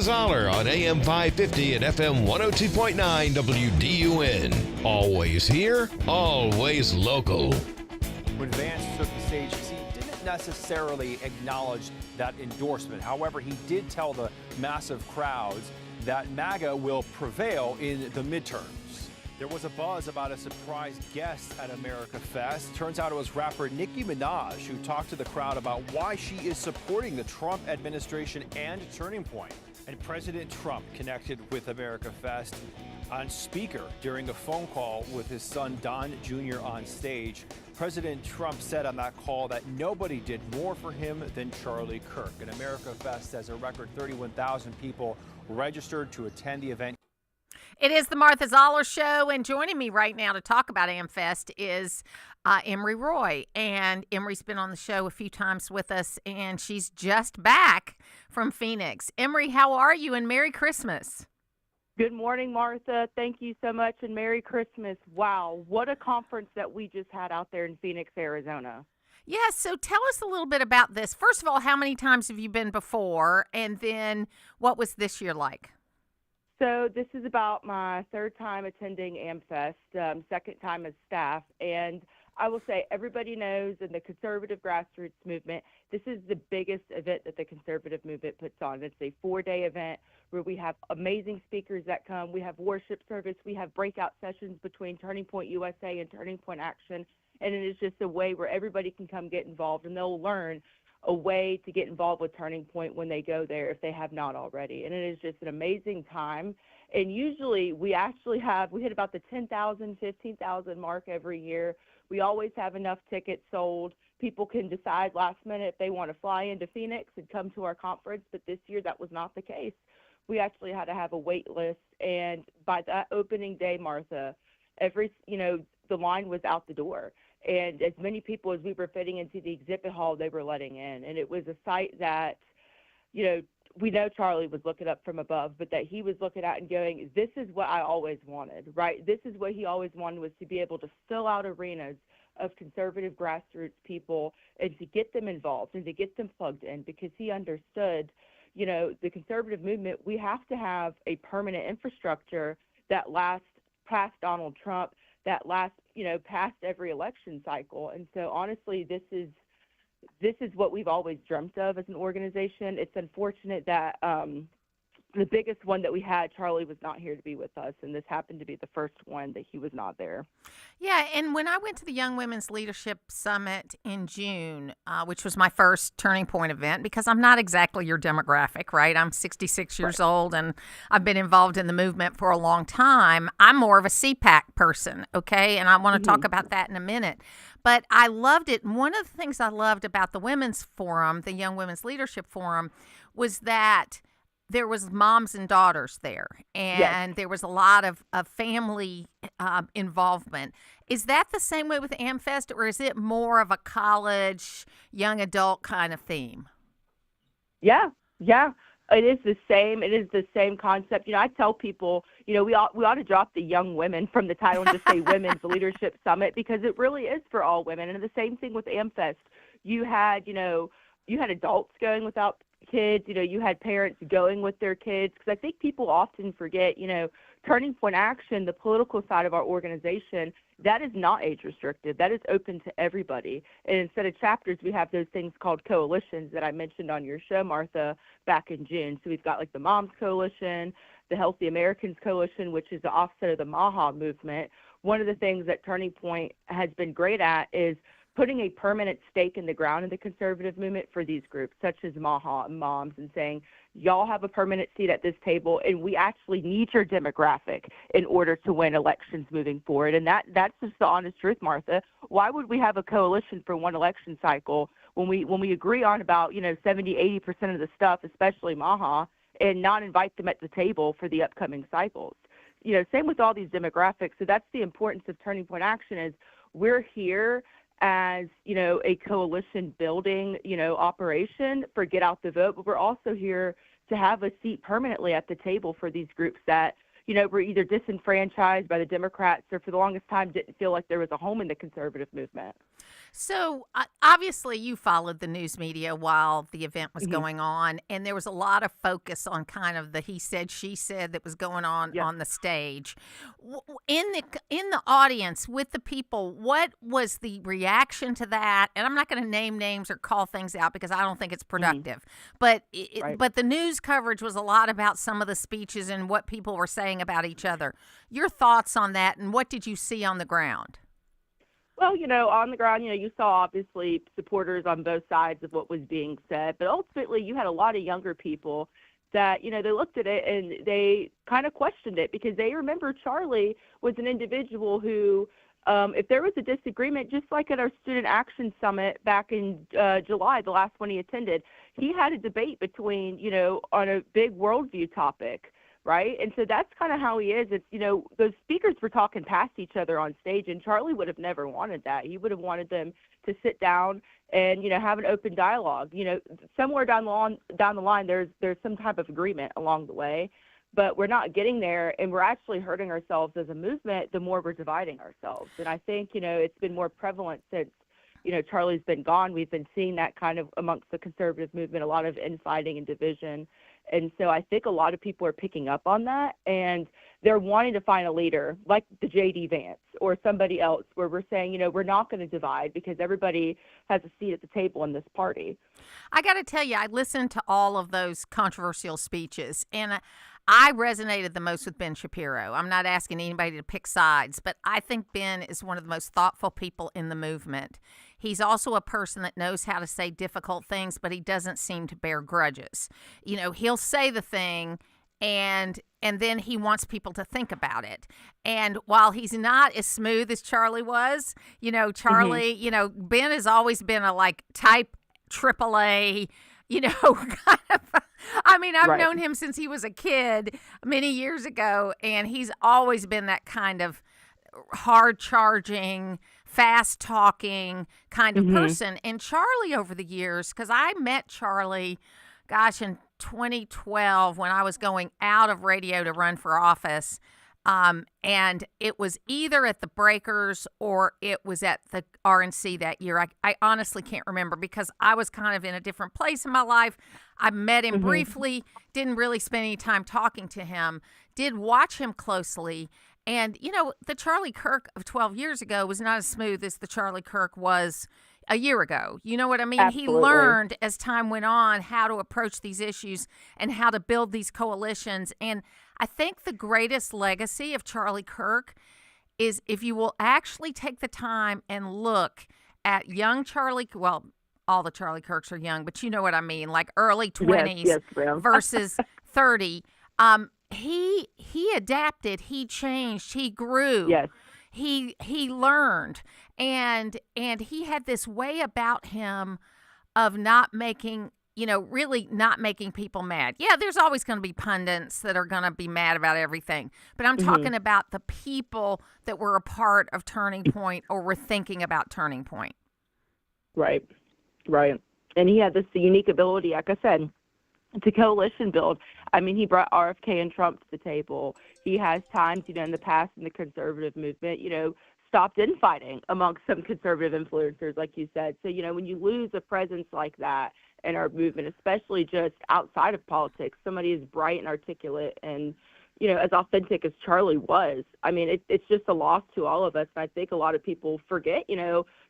Zoller on AM 550 and FM 102.9 WDUN. Always here, always local. When Vance took the stage, he didn't necessarily acknowledge that endorsement. However, he did tell the massive crowds that MAGA will prevail in the midterms. There was a buzz about a surprise guest at America Fest. Turns out it was rapper Nicki Minaj who talked to the crowd about why she is supporting the Trump administration and Turning Point. And President Trump connected with America Fest on speaker during a phone call with his son Don Jr. on stage. President Trump said on that call that nobody did more for him than Charlie Kirk. And America Fest has a record 31,000 people registered to attend the event. It is the Martha Zoller Show, and joining me right now to talk about AmFest is Emery Roy. And Emery's been on the show a few times with us, and she's just back from Phoenix. Emery, how are you, and Merry Christmas? Good morning, Martha. Thank you so much, and Merry Christmas. Wow, what a conference that we just had out there in Phoenix, Arizona. Yeah, so tell us a little bit about this. First of all, how many times have you been before, and then what was this year like? So this is about my third time attending AmFest, second time as staff, and I will say everybody knows in the conservative grassroots movement, this is the biggest event that the conservative movement puts on. It's a 4-day event where we have amazing speakers that come. We have worship service. We have breakout sessions between Turning Point USA and Turning Point Action, and it is just a way where everybody can come get involved, and they'll learn a way to get involved with Turning Point when they go there if they have not already. And it is just an amazing time. And usually we hit about the 10,000, 15,000 mark every year. We always have enough tickets sold. People can decide last minute if they want to fly into Phoenix and come to our conference. But this year that was not the case. We actually had to have a wait list. And by that opening day, Martha, the line was out the door. And as many people as we were fitting into the exhibit hall, they were letting in. And it was a sight that, we know Charlie was looking up from above, but that he was looking at and going, this is what I always wanted, right? This is what he always wanted, was to be able to fill out arenas of conservative grassroots people and to get them involved and to get them plugged in, because he understood, the conservative movement, we have to have a permanent infrastructure that lasts past Donald Trump, that lasts, past every election cycle. And so honestly, this is what we've always dreamt of as an organization. It's unfortunate that the biggest one that we had, Charlie was not here to be with us, and this happened to be the first one that he was not there. Yeah, and when I went to the Young Women's Leadership Summit in June, which was my first Turning Point event, because I'm not exactly your demographic, right? I'm 66 years old, and I've been involved in the movement for a long time. I'm more of a CPAC person, okay? And I want to talk about that in a minute. But I loved it. And one of the things I loved about the Women's Forum, the Young Women's Leadership Forum, was that there was moms and daughters there, and there was a lot of family involvement. Is that the same way with AmFest, or is it more of a college, young adult kind of theme? Yeah. It is the same. It is the same concept. I tell people, we ought to drop the young women from the title and just say Women's Leadership Summit, because it really is for all women. And the same thing with AmFest. You had adults going without kids, you had parents going with their kids, because I think people often forget, Turning Point Action, the political side of our organization, that is not age restricted. That is open to everybody. And instead of chapters, we have those things called coalitions that I mentioned on your show, Martha, back in June. So we've got like the Moms Coalition, the Healthy Americans Coalition, which is the offset of the MAHA movement. One of the things that Turning Point has been great at is putting a permanent stake in the ground in the conservative movement for these groups, such as MAHA and Moms, and saying, y'all have a permanent seat at this table, and we actually need your demographic in order to win elections moving forward. And that's just the honest truth, Martha. Why would we have a coalition for one election cycle when we agree on about, 70, 80% of the stuff, especially MAHA, and not invite them at the table for the upcoming cycles? Same with all these demographics. So that's the importance of Turning Point Action, is we're here as, a coalition building, operation for Get Out the Vote, but we're also here to have a seat permanently at the table for these groups that, were either disenfranchised by the Democrats or for the longest time didn't feel like there was a home in the conservative movement. So obviously, you followed the news media while the event was Hmm. going on, and there was a lot of focus on kind of the he said, she said that was going Yes. on the stage. In the audience with the people, what was the reaction to that? And I'm not going to name names or call things out because I don't think it's Hmm. productive. But Right. but the news coverage was a lot about some of the speeches and what people were saying about each other. Your thoughts on that, and what did you see on the ground? Well, on the ground, you saw obviously supporters on both sides of what was being said, but ultimately you had a lot of younger people that, they looked at it and they kind of questioned it because they remember Charlie was an individual who, if there was a disagreement, just like at our Student Action Summit back in July, the last one he attended, he had a debate between, on a big worldview topic. Right. And so that's kind of how he is. It's, those speakers were talking past each other on stage, and Charlie would have never wanted that. He would have wanted them to sit down and, have an open dialogue. Somewhere down the line, there's some type of agreement along the way, but we're not getting there, and we're actually hurting ourselves as a movement the more we're dividing ourselves. And I think, it's been more prevalent since, Charlie's been gone. We've been seeing that kind of amongst the conservative movement, a lot of infighting and division. And so I think a lot of people are picking up on that, and they're wanting to find a leader like the J.D. Vance or somebody else where we're saying, we're not going to divide because everybody has a seat at the table in this party. I got to tell you, I listened to all of those controversial speeches, and I resonated the most with Ben Shapiro. I'm not asking anybody to pick sides, but I think Ben is one of the most thoughtful people in the movement. He's also a person that knows how to say difficult things, but he doesn't seem to bear grudges. He'll say the thing and then he wants people to think about it. And while he's not as smooth as Charlie was, Hmm. Charlie, Ben has always been a like type AAA, kind of. I mean, I've Right. known him since he was a kid many years ago, and he's always been that kind of hard charging, fast talking kind of Hmm. person. And Charlie, over the years, because I met Charlie, gosh, in 2012 when I was going out of radio to run for office. And it was either at the Breakers or it was at the RNC that year. I honestly can't remember because I was kind of in a different place in my life. I met him Hmm. briefly, didn't really spend any time talking to him, did watch him closely. And, the Charlie Kirk of 12 years ago was not as smooth as the Charlie Kirk was a year ago. You know what I mean? He Absolutely. learned as time went on how to approach these issues and how to build these coalitions. And I think the greatest legacy of Charlie Kirk is if you will actually take the time and look at young Charlie, well, all the Charlie Kirks are young, but you know what I mean, like early Yes, 20s yes, ma'am. versus 30. He adapted, he changed, he grew, Yes. he learned, and he had this way about him of not making, really not making people mad. Yeah, there's always going to be pundits that are going to be mad about everything, but I'm Hmm. talking about the people that were a part of Turning Point or were thinking about Turning Point. Right. Right. And he had this unique ability, like I said, to coalition build. I mean, he brought RFK and Trump to the table. He has times, in the past in the conservative movement, stopped infighting amongst some conservative influencers, like you said. So, when you lose a presence like that in our movement, especially just outside of politics, somebody as bright and articulate and, as authentic as Charlie was, I mean, it's just a loss to all of us. And I think a lot of people forget,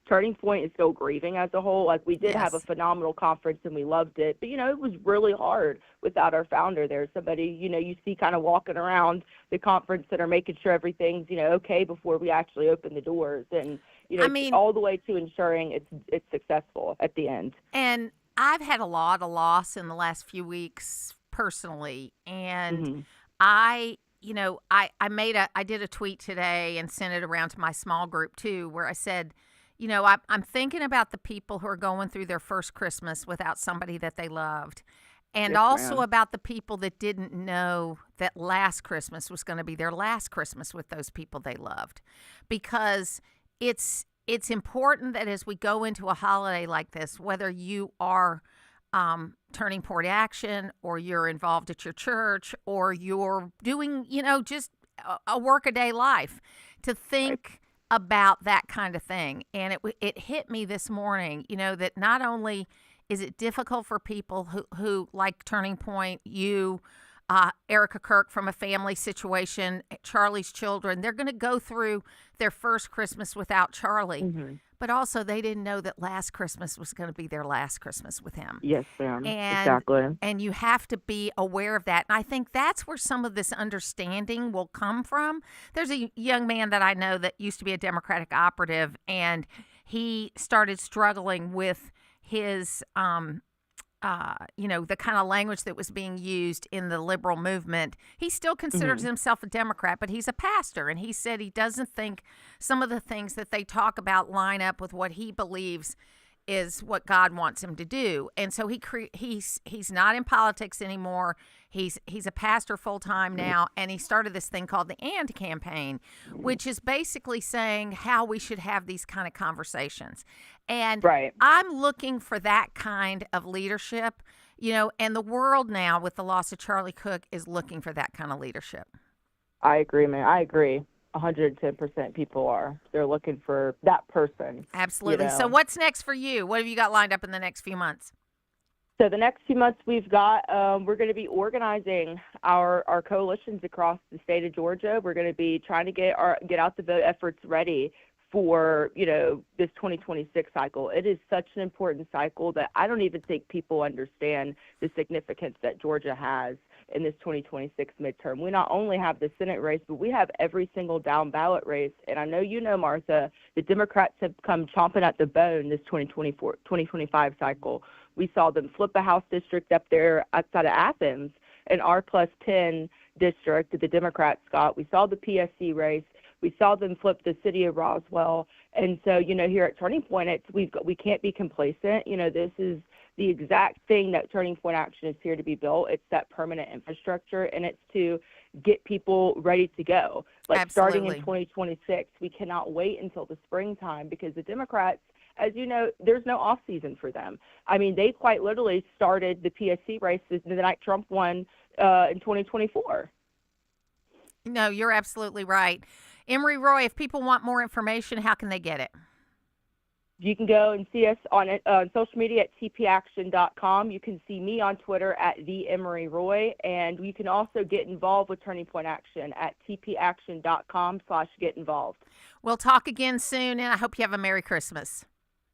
Turning Point is still grieving as a whole. Like, we did have a Yes. phenomenal conference and we loved it, but it was really hard without our founder there. Somebody, you see kind of walking around the conference that are making sure everything's, okay before we actually open the doors, and I mean, all the way to ensuring it's successful at the end. and I've had a lot of loss in the last few weeks personally, and Hmm. I did a tweet today and sent it around to my small group too, where I said, I'm thinking about the people who are going through their first Christmas without somebody that they loved. And Yes, also ma'am. about the people that didn't know that last Christmas was going to be their last Christmas with those people they loved. Because it's important that as we go into a holiday like this, whether you are Turning Point Action or you're involved at your church or you're doing, just a workaday life, to Right. think about that kind of thing. And it hit me this morning, that not only is it difficult for people who like Turning Point, Erica Kirk from a family situation, Charlie's children, they're going to go through their first Christmas without Charlie. Mm-hmm. But also they didn't know that last Christmas was going to be their last Christmas with him. Yes, ma'am. And, exactly. And you have to be aware of that. And I think that's where some of this understanding will come from. There's a young man that I know that used to be a Democratic operative, and he started struggling with his the kind of language that was being used in the liberal movement. He still considers himself a Democrat, but he's a pastor. And he said he doesn't think some of the things that they talk about line up with what he believes is what God wants him to do. And so he's not in politics anymore. He's a pastor full time now, and he started this thing called the AND campaign, which is basically saying how we should have these kind of conversations. And I'm looking for that kind of leadership, and the world now with the loss of Charlie Cook is looking for that kind of leadership. I agree, man. I agree. 110% people are. They're looking for that person. Absolutely. So what's next for you? What have you got lined up in the next few months? So the next few months we've got, we're going to be organizing our coalitions across the state of Georgia. We're going to be trying to get out the vote efforts ready for, this 2026 cycle. It is such an important cycle that I don't even think people understand the significance that Georgia has in this 2026 midterm. We not only have the Senate race, but we have every single down ballot race. And I know Martha, the Democrats have come chomping at the bone this 2025 cycle. We saw them flip a House district up there outside of Athens, an R+10 district that the Democrats got. We saw the PSC race. We saw them flip the city of Roswell. And so, here at Turning Point, we can't be complacent. This is the exact thing that Turning Point Action is here to be built. It's that permanent infrastructure, and it's to get people ready to go. Starting in 2026, we cannot wait until the springtime because the Democrats, as you know, there's no off season for them. I mean, they quite literally started the PSC races the night Trump won in 2024. No, you're absolutely right. Emery Roy, if people want more information, how can they get it? You can go and see us on social media at tpaction.com. You can see me on Twitter at @TheEmeryRoy, and you can also get involved with Turning Point Action at tpaction.com/get-involved. We'll talk again soon, and I hope you have a Merry Christmas.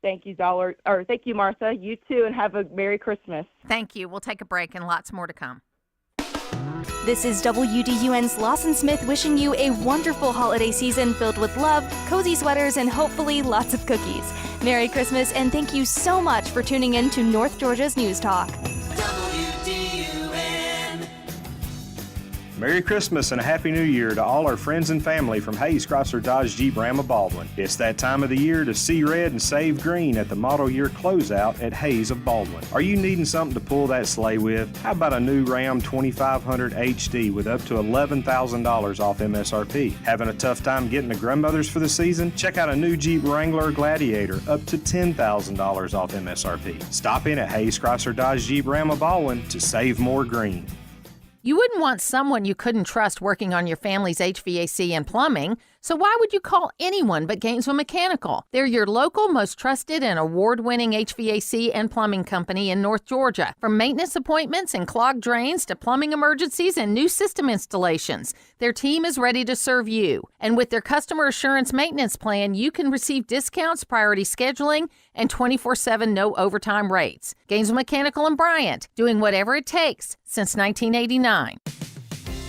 Thank you, Zoller. Or thank you, Martha. You too, and have a Merry Christmas. Thank you. We'll take a break and lots more to come. This is WDUN's Lawson Smith wishing you a wonderful holiday season filled with love, cozy sweaters, and hopefully lots of cookies. Merry Christmas, and thank you so much for tuning in to North Georgia's News Talk. Merry Christmas and a Happy New Year to all our friends and family from Hayes Chrysler Dodge Jeep Ram of Baldwin. It's that time of the year to see red and save green at the model year closeout at Hayes of Baldwin. Are you needing something to pull that sleigh with? How about a new Ram 2500 HD with up to $11,000 off MSRP? Having a tough time getting to grandmother's for the season? Check out a new Jeep Wrangler Gladiator up to $10,000 off MSRP. Stop in at Hayes Chrysler Dodge Jeep Ram of Baldwin to save more green. You wouldn't want someone you couldn't trust working on your family's HVAC and plumbing, so why would you call anyone but Gainesville Mechanical? They're your local, most trusted and award-winning HVAC and plumbing company in North Georgia. From maintenance appointments and clogged drains to plumbing emergencies and new system installations, their team is ready to serve you. And with their customer assurance maintenance plan, you can receive discounts, priority scheduling, and 24/7 no overtime rates. Gainesville Mechanical and Bryant, doing whatever it takes since 1989.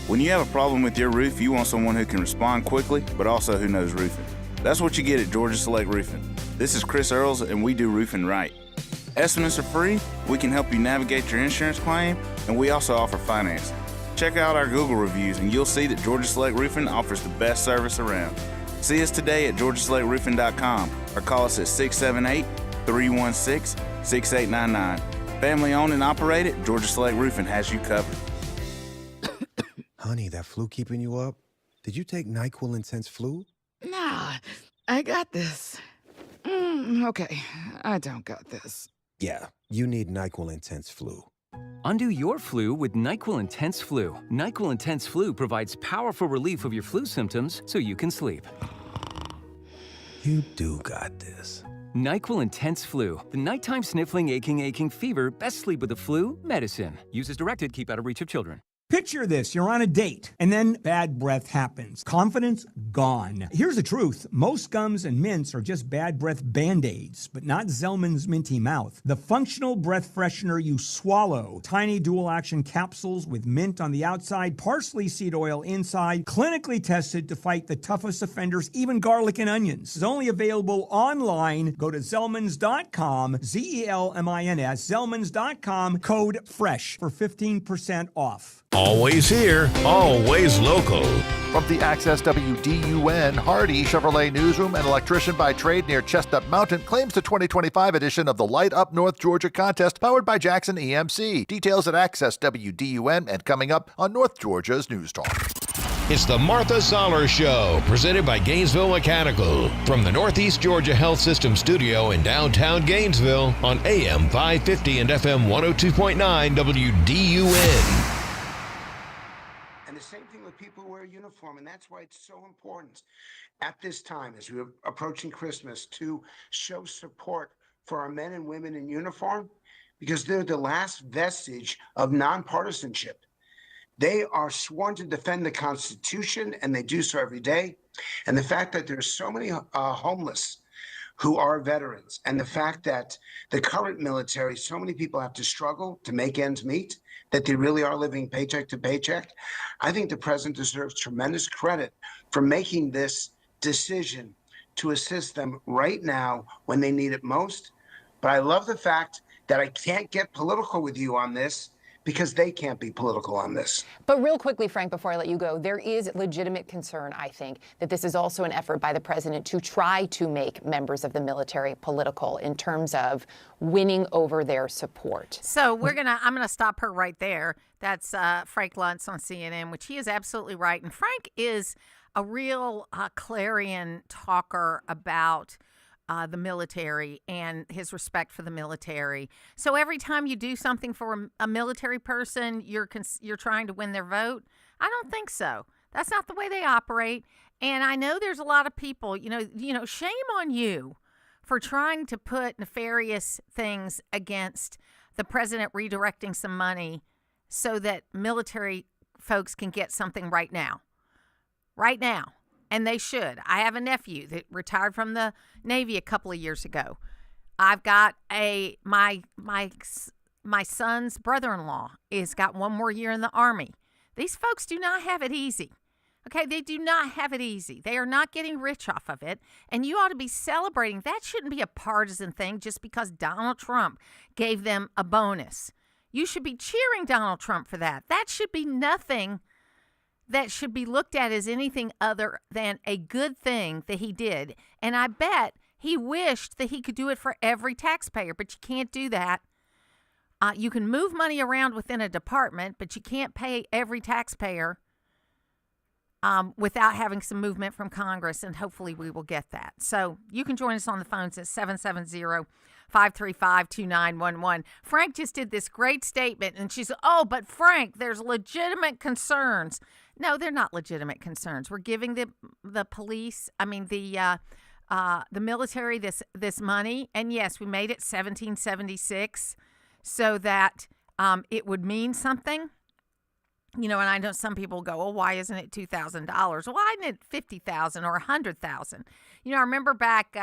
When you have a problem with your roof, you want someone who can respond quickly, but also who knows roofing. That's what you get at Georgia Select Roofing. This is Chris Earls, and we do roofing right. Estimates are free, we can help you navigate your insurance claim, and we also offer financing. Check out our Google reviews, and you'll see that Georgia Select Roofing offers the best service around. See us today at georgiaselectroofing.com or call us at 678-316-6899. Family owned and operated, Georgia Select Roofing has you covered. Honey, that flu keeping you up? Did you take NyQuil Intense Flu? Nah, I got this. Okay, I don't got this. Yeah, you need NyQuil Intense Flu. Undo your flu with NyQuil Intense Flu. NyQuil Intense Flu provides powerful relief of your flu symptoms so you can sleep. You do got this. NyQuil Intense Flu. The nighttime sniffling, aching fever. Best sleep with the flu. Medicine. Use as directed. Keep out of reach of children. Picture this, you're on a date, and then bad breath happens. Confidence gone. Here's the truth. Most gums and mints are just bad breath Band-Aids, but not Zellman's Minty Mouth. The functional breath freshener you swallow. Tiny dual-action capsules with mint on the outside, parsley seed oil inside, clinically tested to fight the toughest offenders, even garlic and onions. It's only available online. Go to Zellmans.com, Zelmins, Zellmans.com, code FRESH for 15% off. Always here, always local. From the Access WDUN Hardy Chevrolet Newsroom, an electrician by trade near Chestnut Mountain, claims the 2025 edition of the Light Up North Georgia contest powered by Jackson EMC. Details at Access WDUN and coming up on North Georgia's News Talk. It's the Martha Zoller Show, presented by Gainesville Mechanical. From the Northeast Georgia Health System studio in downtown Gainesville on AM 550 and FM 102.9 WDUN. And the same thing with people who wear a uniform, and that's why it's so important at this time, as we're approaching Christmas, to show support for our men and women in uniform, because they're the last vestige of nonpartisanship. They are sworn to defend the Constitution, and they do so every day. And the fact that there's so many homeless who are veterans, and the fact that the current military, so many people have to struggle to make ends meet, that they really are living paycheck to paycheck. I think the president deserves tremendous credit for making this decision to assist them right now when they need it most. But I love the fact that I can't get political with you on this, because they can't be political on this. But real quickly, Frank, before I let you go, there is legitimate concern, I think, that this is also an effort by the president to try to make members of the military political in terms of winning over their support. So I'm gonna stop her right there. That's Frank Luntz on CNN, which he is absolutely right. And Frank is a real clarion talker about the military and his respect for the military. So every time you do something for a military person, you're trying to win their vote. I don't think so. That's not the way they operate. And I know there's a lot of people, shame on you for trying to put nefarious things against the president redirecting some money so that military folks can get something right now. Right now. And they should. I have a nephew that retired from the Navy a couple of years ago. I've got my son's brother-in-law has got one more year in the Army. These folks do not have it easy. Okay, they do not have it easy. They are not getting rich off of it, and you ought to be celebrating. That shouldn't be a partisan thing just because Donald Trump gave them a bonus. You should be cheering Donald Trump for that. That should be nothing that should be looked at as anything other than a good thing that he did. And I bet he wished that he could do it for every taxpayer, but you can't do that. You can move money around within a department, but you can't pay every taxpayer without having some movement from Congress, and hopefully we will get that. So you can join us on the phones at 770-535-2911. Frank just did this great statement, and she's, but Frank, there's legitimate concerns. No, they're not legitimate concerns. We're giving the police, the military this money, and yes, we made it 1776 so that it would mean something. And I know some people go, why isn't it $2,000? Why isn't it $50,000 or $100,000? I remember back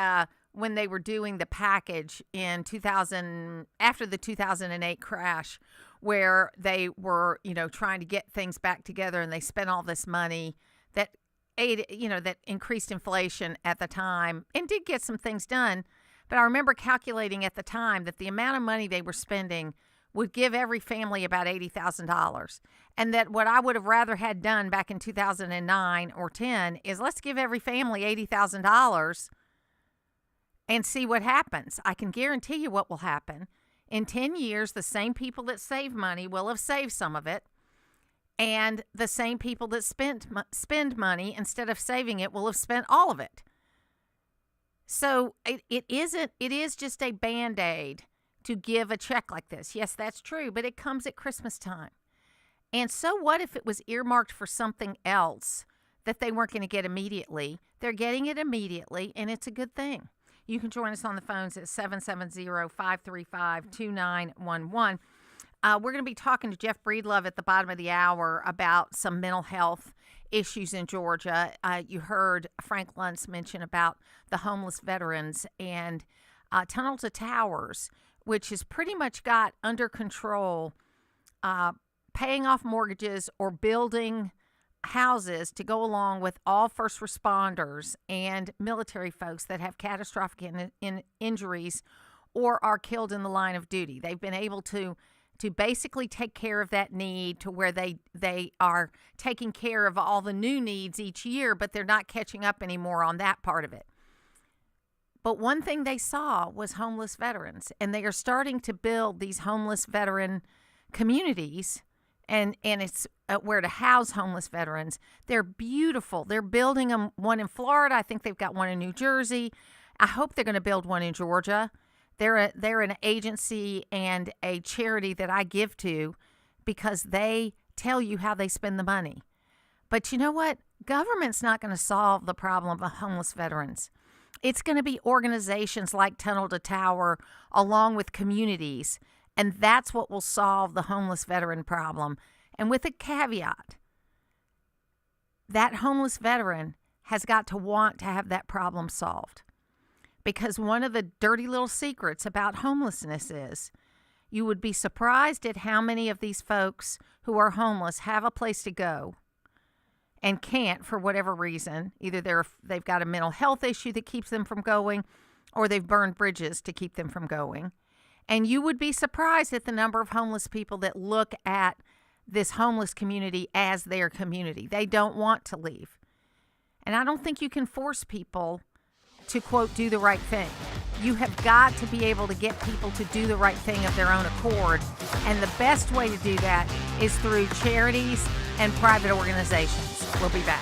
when they were doing the package in 2000, after the 2008 crash, where they were, trying to get things back together, and they spent all this money that that increased inflation at the time and did get some things done. But I remember calculating at the time that the amount of money they were spending would give every family about $80,000. And that what I would have rather had done back in 2009 or 10 is let's give every family $80,000 and see what happens. I can guarantee you what will happen. In 10 years, the same people that save money will have saved some of it, and the same people that spend money instead of saving it will have spent all of it. So it is just a Band-Aid to give a check like this. Yes, that's true, but it comes at Christmas time. And so what if it was earmarked for something else that they weren't going to get immediately. They're getting it immediately, and it's a good thing. You can join us on the phones at 770-535-2911. We're going to be talking to Jeff Breedlove at the bottom of the hour about some mental health issues in Georgia. You heard Frank Luntz mention about the homeless veterans and Tunnel to Towers, which has pretty much got under control paying off mortgages or building houses to go along with all first responders and military folks that have catastrophic injuries or are killed in the line of duty. They've been able to basically take care of that need to where they are taking care of all the new needs each year, but they're not catching up anymore on that part of it. But one thing they saw was homeless veterans, and they are starting to build these homeless veteran communities, and it's where to house homeless veterans. They're beautiful. They're building them, one in Florida. I think they've got one in New Jersey. I hope they're going to build one in Georgia. They're an agency and a charity that I give to because they tell you how they spend the money. But you know what? Government's not going to solve the problem of homeless veterans. It's going to be organizations like Tunnel to Tower along with communities, and that's what will solve the homeless veteran problem. And with a caveat, that homeless veteran has got to want to have that problem solved. Because one of the dirty little secrets about homelessness is you would be surprised at how many of these folks who are homeless have a place to go and can't for whatever reason. Either they've got a mental health issue that keeps them from going, or they've burned bridges to keep them from going. And you would be surprised at the number of homeless people that look at this homeless community as their community. They don't want to leave. And I don't think you can force people to, quote, do the right thing. You have got to be able to get people to do the right thing of their own accord. And the best way to do that is through charities and private organizations. We'll be back.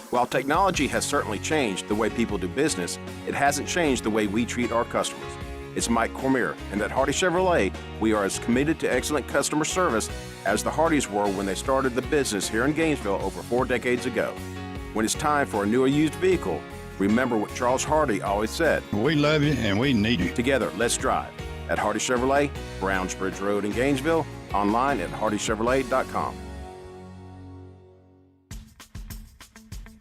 While technology has certainly changed the way people do business, it hasn't changed the way we treat our customers. It's Mike Cormier, and at Hardy Chevrolet, we are as committed to excellent customer service as the Hardys were when they started the business here in Gainesville over 4 decades ago. When it's time for a new or used vehicle, remember what Charles Hardy always said. We love you and we need you. Together, let's drive. At Hardy Chevrolet, Brownsbridge Road in Gainesville, online at hardychevrolet.com.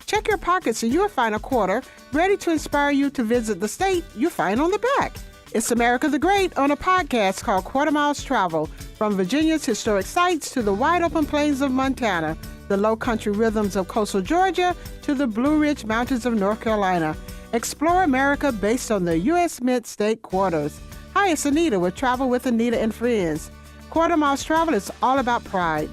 Check your pockets and you'll find a quarter ready to inspire you to visit the state you find on the back. It's America the Great on a podcast called Quarter Miles Travel, from Virginia's historic sites to the wide open plains of Montana, the low country rhythms of coastal Georgia to the Blue Ridge Mountains of North Carolina. Explore America based on the U.S. Mint State Quarters. Hi, it's Anita with Travel with Anita and Friends. Quarter Miles Travel is all about pride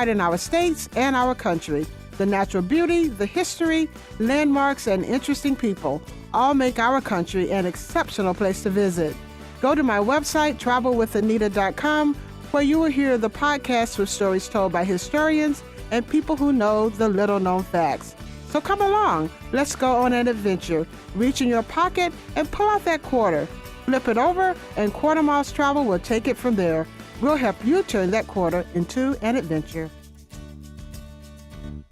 in our states and our country. The natural beauty, the history, landmarks, and interesting people all make our country an exceptional place to visit. Go to my website, travelwithanita.com, where you will hear the podcast with stories told by historians and people who know the little-known facts. So come along, let's go on an adventure. Reach in your pocket and pull out that quarter. Flip it over, and Quarter Miles Travel will take it from there. We'll help you turn that quarter into an adventure.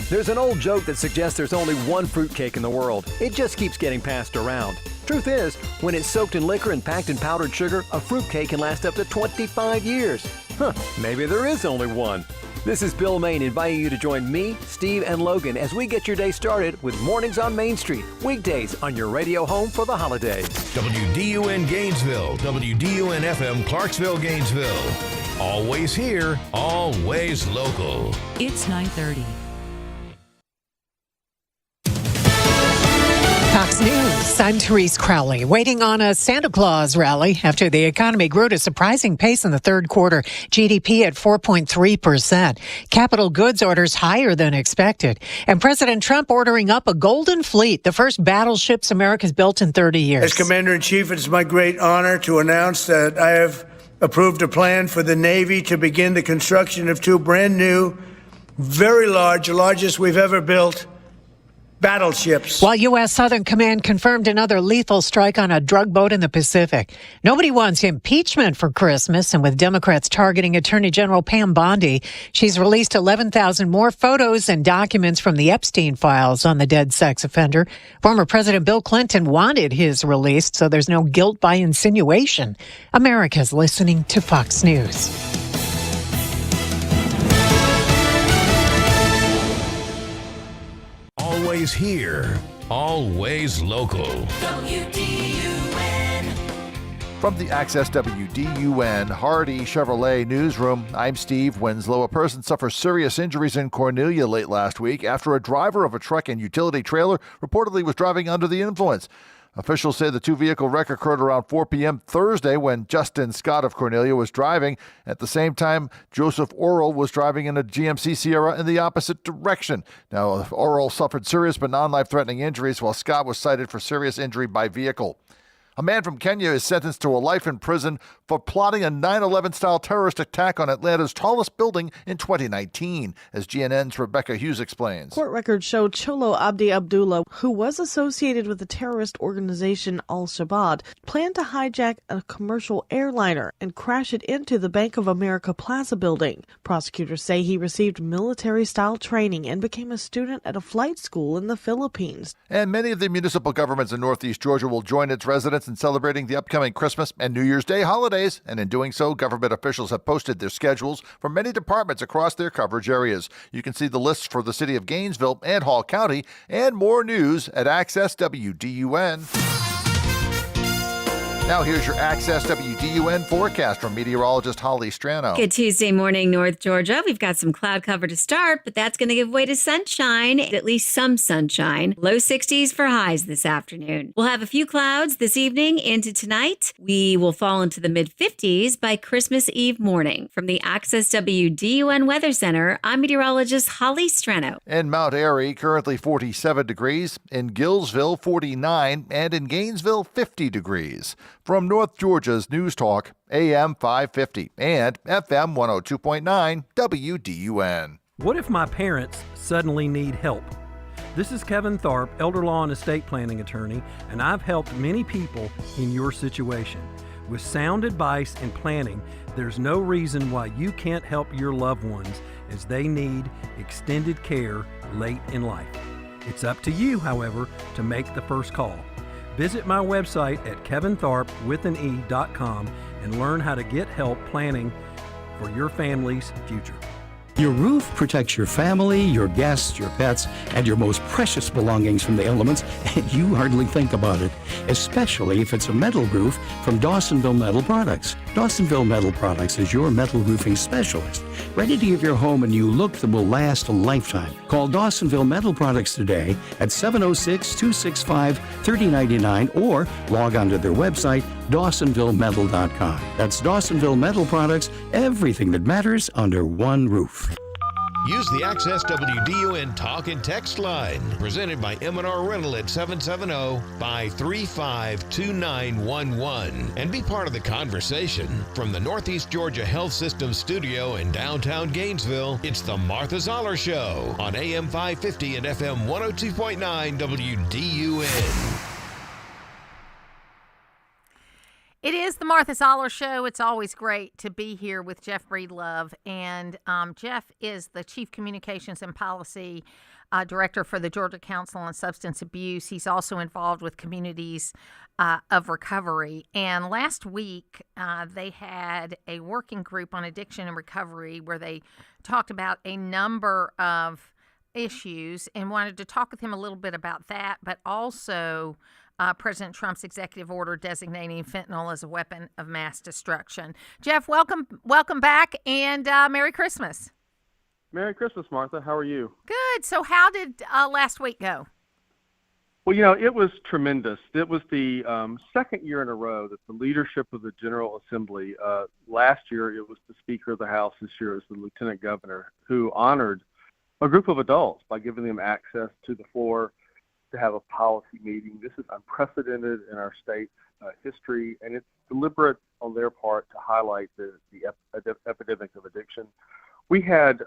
There's an old joke that suggests there's only one fruitcake in the world. It just keeps getting passed around. Truth is, when it's soaked in liquor and packed in powdered sugar, a fruitcake can last up to 25 years. Maybe there is only one. This is Bill Main inviting you to join me, Steve, and Logan as we get your day started with Mornings on Main Street, weekdays on your radio home for the holidays. WDUN Gainesville, WDUN FM Clarksville, Gainesville. Always here, always local. It's 9:30. Fox News, I'm Therese Crowley. Waiting on a Santa Claus rally after the economy grew at a surprising pace in the third quarter. GDP at 4.3%. Capital goods orders higher than expected. And President Trump ordering up a Golden Fleet, the first battleships America's built in 30 years. As Commander-in-Chief, it's my great honor to announce that I have approved a plan for the Navy to begin the construction of 2 brand new, very large, the largest we've ever built, battleships. While U.S. Southern Command confirmed another lethal strike on a drug boat in the Pacific. Nobody wants impeachment for Christmas, and with Democrats targeting Attorney General Pam Bondi, she's released 11,000 more photos and documents from the Epstein files on the dead sex offender. Former President Bill Clinton wanted his released, so there's no guilt by insinuation. America's listening to Fox News. Always here, always local. WDUN. From the Access WDUN Hardy Chevrolet newsroom, I'm Steve Winslow. A person suffered serious injuries in Cornelia late last week after a driver of a truck and utility trailer reportedly was driving under the influence. Officials say the 2-vehicle wreck occurred around 4 p.m. Thursday when Justin Scott of Cornelia was driving. At the same time, Joseph Orrell was driving in a GMC Sierra in the opposite direction. Now, Orrell suffered serious but non-life-threatening injuries, while Scott was cited for serious injury by vehicle. A man from Kenya is sentenced to a life in prison for plotting a 9/11-style terrorist attack on Atlanta's tallest building in 2019, as GNN's Rebecca Hughes explains. Court records show Cholo Abdi Abdullah, who was associated with the terrorist organization Al-Shabaab, planned to hijack a commercial airliner and crash it into the Bank of America Plaza building. Prosecutors say he received military-style training and became a student at a flight school in the Philippines. And many of the municipal governments in Northeast Georgia will join its residents in celebrating the upcoming Christmas and New Year's Day holidays, and in doing so, government officials have posted their schedules for many departments across their coverage areas. You can see the lists for the city of Gainesville and Hall County, and more news at Access WDUN. Now here's your Access WDUN forecast from meteorologist Holly Strano. Good Tuesday morning, North Georgia. We've got some cloud cover to start, but that's going to give way to sunshine, at least some sunshine. Low 60s for highs this afternoon. We'll have a few clouds this evening into tonight. We will fall into the mid-50s by Christmas Eve morning. From the Access WDUN Weather Center, I'm meteorologist Holly Strano. In Mount Airy, currently 47 degrees. In Gillsville, 49. And in Gainesville, 50 degrees. From North Georgia's News Talk, AM 550 and FM 102.9 WDUN. What if my parents suddenly need help? This is Kevin Tharp, elder law and estate planning attorney, and I've helped many people in your situation. With sound advice and planning, there's no reason why you can't help your loved ones as they need extended care late in life. It's up to you, however, to make the first call. Visit my website at kevintharp.com and learn how to get help planning for your family's future. Your roof protects your family, your guests, your pets, and your most precious belongings from the elements, and you hardly think about it, especially if it's a metal roof from Dawsonville Metal Products. Dawsonville Metal Products is your metal roofing specialist, ready to give your home a new look that will last a lifetime. Call Dawsonville Metal Products today at 706-265-3099 or log on to their website, DawsonvilleMetal.com. That's Dawsonville Metal Products, everything that matters under one roof. Use the Access WDUN Talk and Text line, presented by M&R Rental at 770-535-2911, and be part of the conversation. From the Northeast Georgia Health System studio in downtown Gainesville, it's the Martha Zoller Show on AM 550 and FM 102.9 WDUN. It is the Martha Zoller Show. It's always great to be here with Jeff Breedlove. And Jeff is the Chief Communications and Policy Director for the Georgia Council on Substance Abuse. He's also involved with Communities of Recovery. And last week, they had a working group on addiction and recovery where they talked about a number of issues and wanted to talk with him a little bit about that, but also President Trump's executive order designating fentanyl as a weapon of mass destruction. Jeff, welcome back, and Merry Christmas. Merry Christmas, Martha. How are you? Good. So how did last week go? Well, it was tremendous. It was the second year in a row that the leadership of the General Assembly, last year it was the Speaker of the House, this year it was the Lieutenant Governor, who honored a group of adults by giving them access to the floor to have a policy meeting. This is unprecedented in our state's history, and it's deliberate on their part to highlight the epidemic of addiction. We had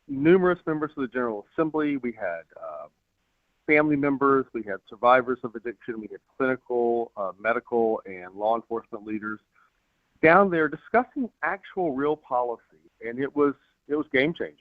numerous members of the General Assembly. We had family members. We had survivors of addiction. We had clinical, medical, and law enforcement leaders down there discussing actual real policy, and it was game-changing.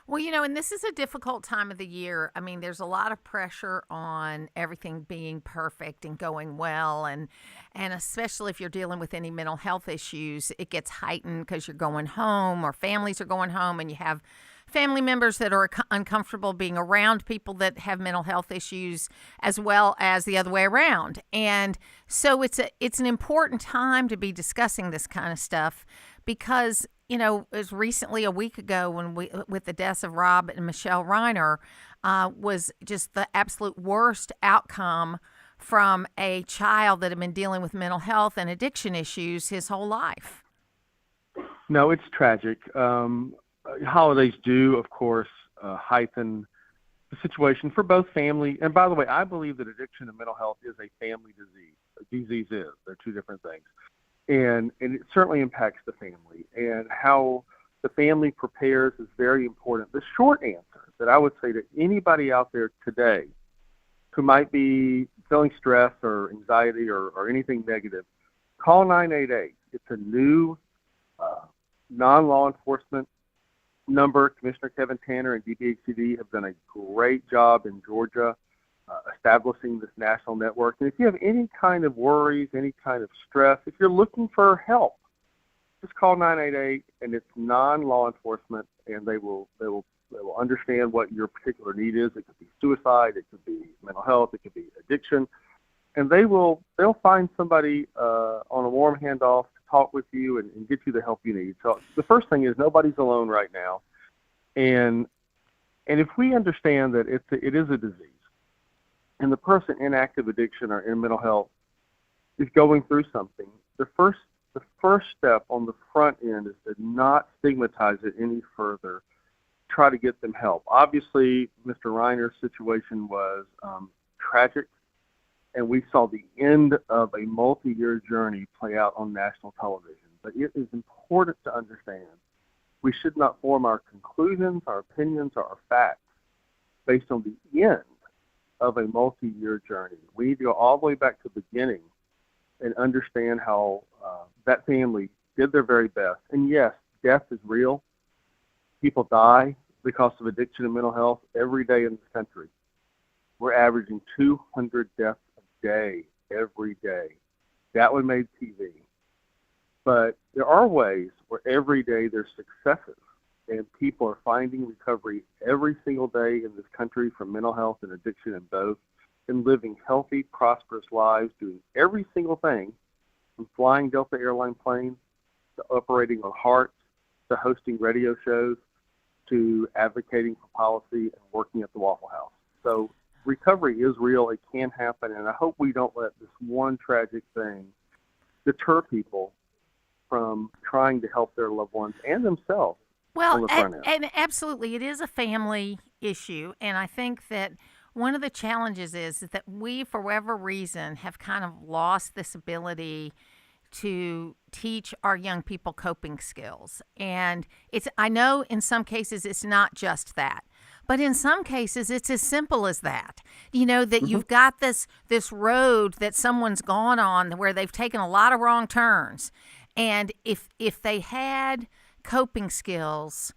Well, and this is a difficult time of the year. I mean, there's a lot of pressure on everything being perfect and going well, and especially if you're dealing with any mental health issues, it gets heightened because you're going home or families are going home, and you have family members that are uncomfortable being around people that have mental health issues, as well as the other way around. And so it's an important time to be discussing this kind of stuff, because as recently a week ago when with the deaths of Rob and Michelle Reiner, was just the absolute worst outcome from a child that had been dealing with mental health and addiction issues his whole life. No, it's tragic. Holidays do, of course, heighten the situation for both family. And by the way, I believe that addiction and mental health is a family disease. They're two different things. And it certainly impacts the family. And how the family prepares is very important. The short answer that I would say to anybody out there today who might be feeling stress or anxiety or anything negative, call 988. It's a new non-law enforcement number. Commissioner Kevin Tanner and DPHCD have done a great job in Georgia establishing this national network. And if you have any kind of worries, any kind of stress, if you're looking for help, just call 988, and it's non-law enforcement, and they will understand what your particular need is. It could be suicide, it could be mental health, it could be addiction, and they'll find somebody on a warm handoff to talk with you and get you the help you need. So the first thing is nobody's alone right now, and if we understand that it is a disease, and the person in active addiction or in mental health is going through something, the first step on the front end is to not stigmatize it any further. Try to get them help. Obviously, Mr. Reiner's situation was tragic, and we saw the end of a multi-year journey play out on national television. But it is important to understand we should not form our conclusions, our opinions, or our facts based on the end of a multi-year journey. We need to go all the way back to the beginning and understand how that family did their very best. And yes, death is real. People die because of addiction and mental health every day in this country. We're averaging 200 deaths a day, every day. That one made TV. But there are ways where every day there's successes, and people are finding recovery every single day in this country from mental health and addiction and both, and living healthy, prosperous lives, doing every single thing from flying Delta airline planes to operating on hearts to hosting radio shows to advocating for policy and working at the Waffle House. So recovery is real. It can happen, and I hope we don't let this one tragic thing deter people from trying to help their loved ones and themselves. Well, and absolutely, it is a family issue, and I think that one of the challenges is that we, for whatever reason, have kind of lost this ability to teach our young people coping skills. And I know in some cases it's not just that, but in some cases it's as simple as that. That you've got this road that someone's gone on where they've taken a lot of wrong turns, and if they had coping skills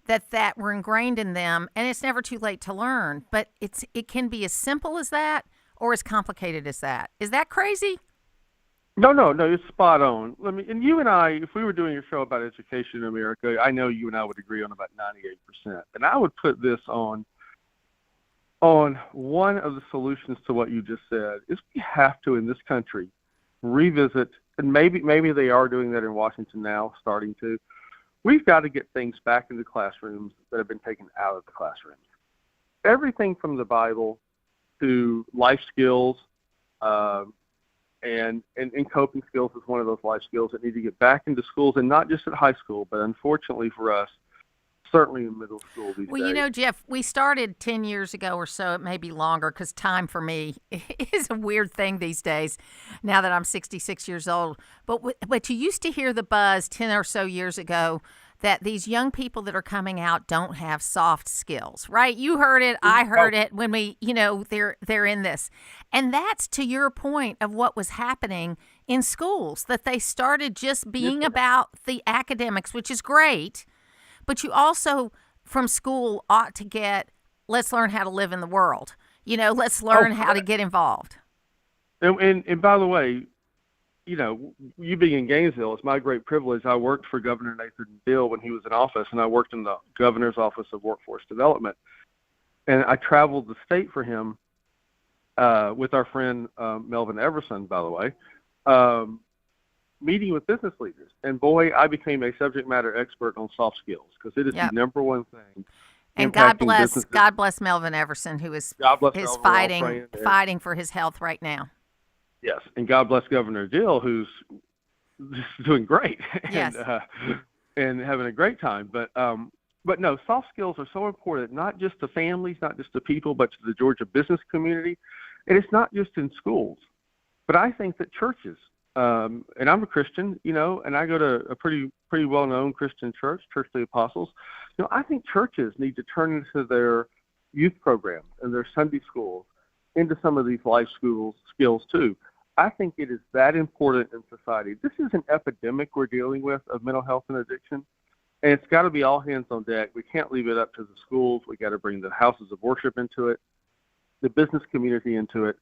that were ingrained in them, and it's never too late to learn, but it can be as simple as that or as complicated as that. Is that crazy? No, it's spot on. And you and I, if we were doing a show about education in America, I know you and I would agree on about 98%. And I would put this on one of the solutions to what you just said is we have to, in this country, revisit, and maybe they are doing that in Washington now, starting to. We've got to get things back into classrooms that have been taken out of the classrooms. Everything from the Bible to life skills, and coping skills is one of those life skills that need to get back into schools, and not just at high school, but unfortunately for us, certainly in middle school these Well, days. you know, Jeff, we started 10 years ago or so. It may be longer because time for me is a weird thing these days now that I'm 66 years old. But you used to hear the buzz 10 or so years ago that these young people that are coming out don't have soft skills, right? You heard it. I heard it when they're in this. And that's to your point of what was happening in schools, that they started just being about the academics, which is great. But you also, from school, ought to get, let's learn how to live in the world. Let's learn how to get involved. And by the way, you being in Gainesville, it's my great privilege. I worked for Governor Nathan Deal when he was in office, and I worked in the Governor's Office of Workforce Development. And I traveled the state for him with our friend Melvin Everson, by the way, meeting with business leaders. And boy, I became a subject matter expert on soft skills because it is the number one thing. And God bless Melvin Everson, who is fighting for his health right now. Yes, and God bless Governor Dill, who's just doing great and having a great time. But no, soft skills are so important, not just to families, not just to people, but to the Georgia business community. And it's not just in schools, but I think that churches, and I'm a Christian, and I go to a pretty well-known Christian church, Church of the Apostles. I think churches need to turn into their youth programs and their Sunday schools into some of these life skills too. I think it is that important in society. This is an epidemic we're dealing with of mental health and addiction, and it's got to be all hands on deck. We can't leave it up to the schools. We got to bring the houses of worship into it, the business community into it,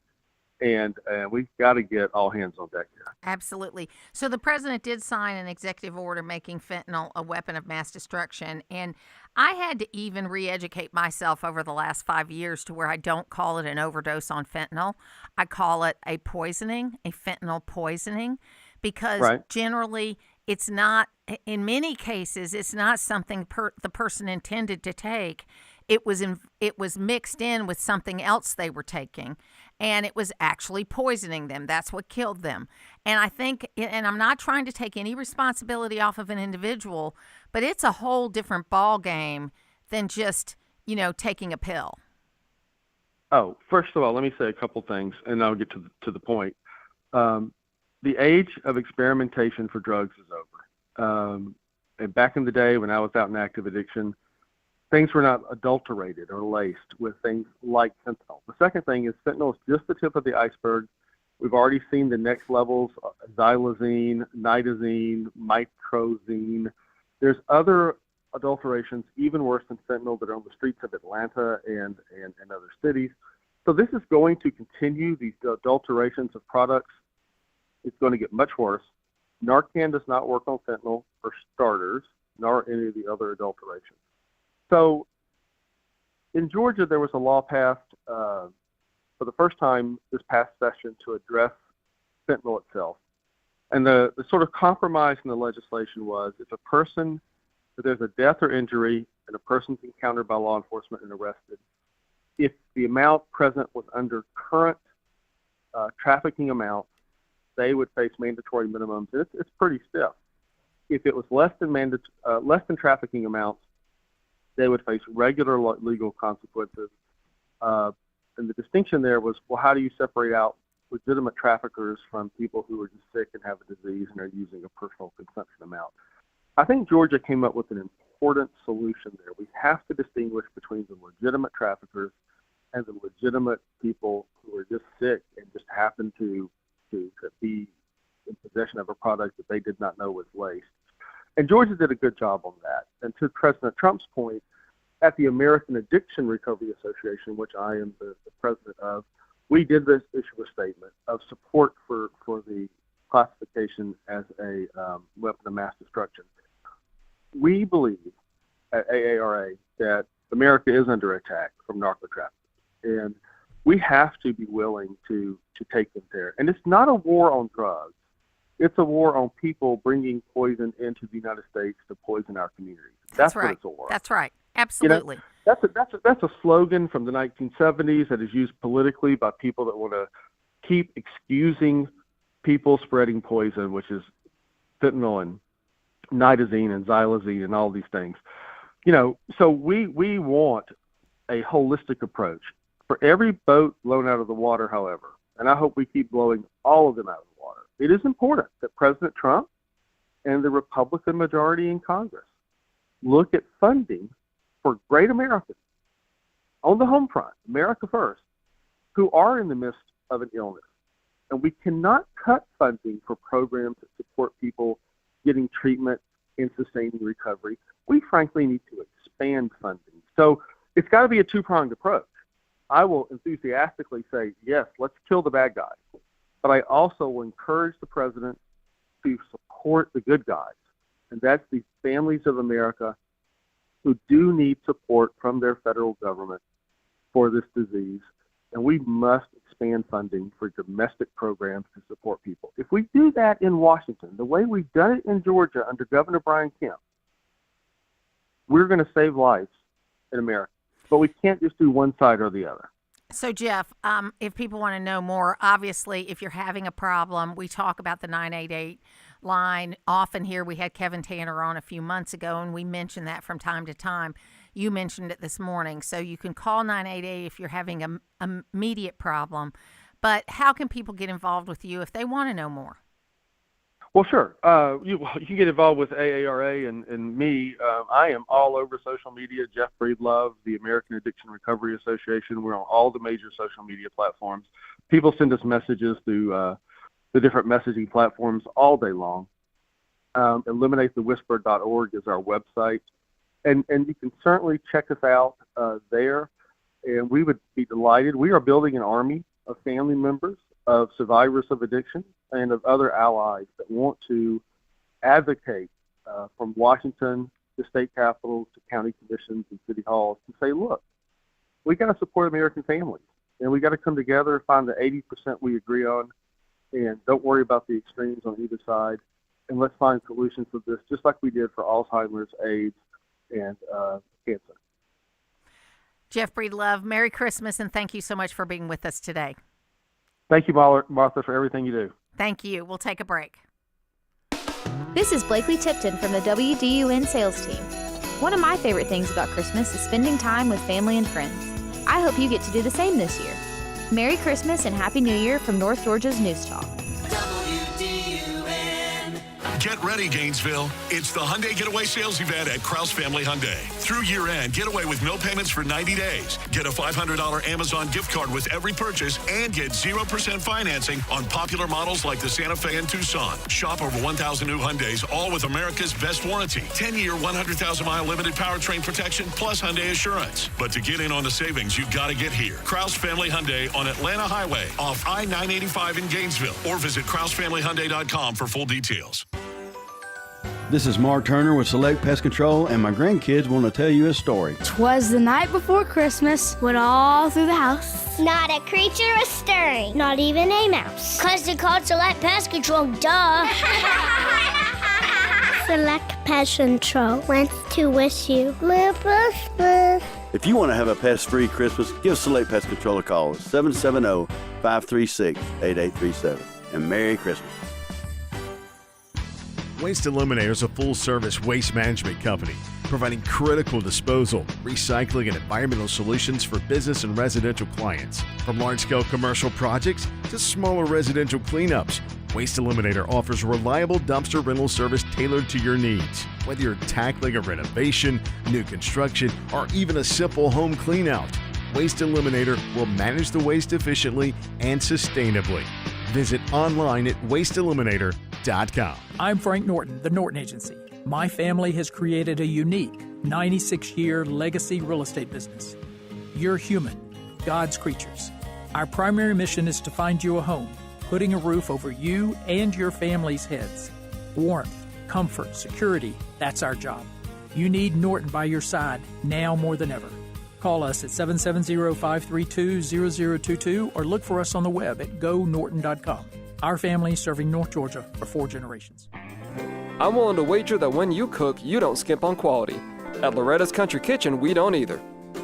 and we've got to get all hands on deck here. Absolutely. So the president did sign an executive order making fentanyl a weapon of mass destruction, and I had to even re-educate myself over the last 5 years to where I don't call it an overdose on fentanyl. I call it a fentanyl poisoning, because generally it's not, in many cases, it's not something the person intended to take. It was mixed in with something else they were taking, and it was actually poisoning them. That's what killed them. And I think, and I'm not trying to take any responsibility off of an individual, but it's a whole different ball game than just, taking a pill. Oh, first of all, let me say a couple things, and I'll get to the point. The age of experimentation for drugs is over. And back in the day when I was out in active addiction, things were not adulterated or laced with things like fentanyl. The second thing is fentanyl is just the tip of the iceberg. We've already seen the next levels, xylazine, nitazine, microzine. There's other adulterations even worse than fentanyl that are on the streets of Atlanta and other cities. So this is going to continue, these adulterations of products. It's going to get much worse. Narcan does not work on fentanyl for starters, nor any of the other adulterations. So in Georgia, there was a law passed for the first time this past session to address fentanyl itself. And the sort of compromise in the legislation was if there's a death or injury and a person's encountered by law enforcement and arrested, if the amount present was under current trafficking amounts, they would face mandatory minimums. It's pretty stiff. If it was less than trafficking amounts, they would face regular legal consequences. And the distinction there was, well, how do you separate out legitimate traffickers from people who are just sick and have a disease and are using a personal consumption amount? I think Georgia came up with an important solution there. We have to distinguish between the legitimate traffickers and the legitimate people who are just sick and just happen to be in possession of a product that they did not know was laced. And Georgia did a good job on that. And to President Trump's point, at the American Addiction Recovery Association, which I am the president of, we did issue a statement of support for the classification as a weapon of mass destruction. We believe at AARA that America is under attack from narco traffickers, and we have to be willing to take them there. And it's not a war on drugs. It's a war on people bringing poison into the United States to poison our communities. That's right. What it's a war. That's right. Absolutely. That's a slogan from the 1970s that is used politically by people that want to keep excusing people spreading poison, which is fentanyl and nitazine and xylazine and all these things. So we want a holistic approach. For every boat blown out of the water, however, and I hope we keep blowing all of them out of the water, it is important that President Trump and the Republican majority in Congress look at funding for great Americans on the home front, America first, who are in the midst of an illness. And we cannot cut funding for programs that support people getting treatment and sustaining recovery. We frankly need to expand funding. So it's got to be a two-pronged approach. I will enthusiastically say, yes, let's kill the bad guys. But I also will encourage the president to support the good guys. And that's the families of America who do need support from their federal government for this disease. And we must expand funding for domestic programs to support people. If we do that in Washington, the way we've done it in Georgia under Governor Brian Kemp, we're going to save lives in America. But we can't just do one side or the other. So, Jeff, if people want to know more, obviously, if you're having a problem, we talk about the 988 line often here. We had Kevin Tanner on a few months ago, and we mentioned that from time to time. You mentioned it this morning. So you can call 988 if you're having an immediate problem. But how can people get involved with you if they want to know more? Well, sure. You can get involved with AARA and me. I am all over social media. Jeff Breedlove, the American Addiction Recovery Association. We're on all the major social media platforms. People send us messages through the different messaging platforms all day long. EliminateTheWhisper.org is our website. And you can certainly check us out there. And we would be delighted. We are building an army of family members of survivors of addiction and of other allies that want to advocate from Washington to state capitals to county commissions and city halls to say, look, we got to support American families, and we got to come together and find the 80% we agree on, and don't worry about the extremes on either side, and let's find solutions for this, just like we did for Alzheimer's, AIDS, and cancer. Jeff Breedlove, Merry Christmas, and thank you so much for being with us today. Thank you, Martha, for everything you do. Thank you. We'll take a break. This is Blakely Tipton from the WDUN sales team. One of my favorite things about Christmas is spending time with family and friends. I hope you get to do the same this year. Merry Christmas and Happy New Year from North Georgia's News Talk. Get ready, Gainesville. It's the Hyundai Getaway Sales Event at Krause Family Hyundai. Through year-end, get away with no payments for 90 days. Get a $500 Amazon gift card with every purchase and get 0% financing on popular models like the Santa Fe and Tucson. Shop over 1,000 new Hyundais, all with America's best warranty. 10-year, 100,000-mile limited powertrain protection plus Hyundai Assurance. But to get in on the savings, you've got to get here. Krause Family Hyundai on Atlanta Highway off I-985 in Gainesville. Or visit KrauseFamilyHyundai.com for full details. This is Mark Turner with Select Pest Control, and my grandkids want to tell you a story. 'Twas the night before Christmas, when all through the house, not a creature was stirring, not even a mouse. 'Cause they called Select Pest Control, duh. Select Pest Control wants to wish you Merry Christmas. If you want to have a pest-free Christmas, give Select Pest Control a call at 770-536-8837. And Merry Christmas. Waste Eliminator is a full-service waste management company providing critical disposal, recycling, and environmental solutions for business and residential clients. From large-scale commercial projects to smaller residential cleanups, Waste Eliminator offers reliable dumpster rental service tailored to your needs. Whether you're tackling a renovation, new construction, or even a simple home cleanout, Waste Eliminator will manage the waste efficiently and sustainably. Visit online at wasteeliminator.com. I'm Frank Norton, the Norton Agency. My family has created a unique 96-year legacy real estate business. You're human, God's creatures. Our primary mission is to find you a home, putting a roof over you and your family's heads. Warmth, comfort, security, that's our job. You need Norton by your side now more than ever. Call us at 770-532-0022 or look for us on the web at gonorton.com. Our family serving North Georgia for 4 generations. I'm willing to wager that when you cook, you don't skimp on quality. At Loretta's Country Kitchen, we don't either.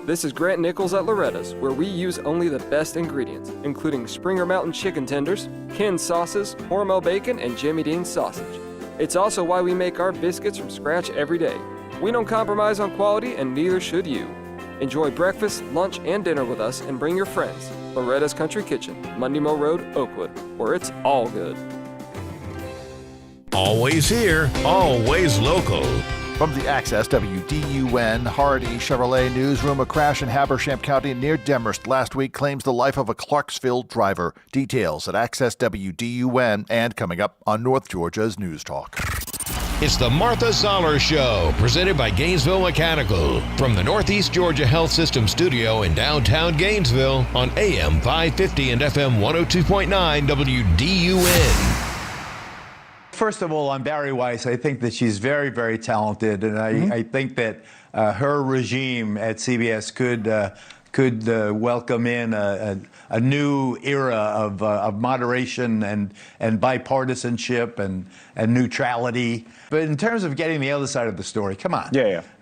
This is Grant Nichols at Loretta's, where we use only the best ingredients, including Springer Mountain chicken tenders, canned sauces, Hormel bacon, and Jimmy Dean's sausage. It's also why we make our biscuits from scratch every day. We don't compromise on quality, and neither should you. Enjoy breakfast, lunch, and dinner with us, and bring your friends. Loretta's Country Kitchen, Monday Mill Road, Oakwood, where it's all good. Always here, always local. From the Access WDUN Hardy Chevrolet newsroom, a crash in Habersham County near Demorest last week claims the life of a Clarksville driver. Details at Access WDUN and coming up on North Georgia's News Talk. It's the Martha Zoller Show, presented by Gainesville Mechanical. From the Northeast Georgia Health System studio in downtown Gainesville on AM 550 and FM 102.9 WDUN. First of all, on Barry Weiss, I think that she's very, very talented, and I think that her regime at CBS could welcome in a new era of moderation and bipartisanship and neutrality. But in terms of getting the other side of the story, come on.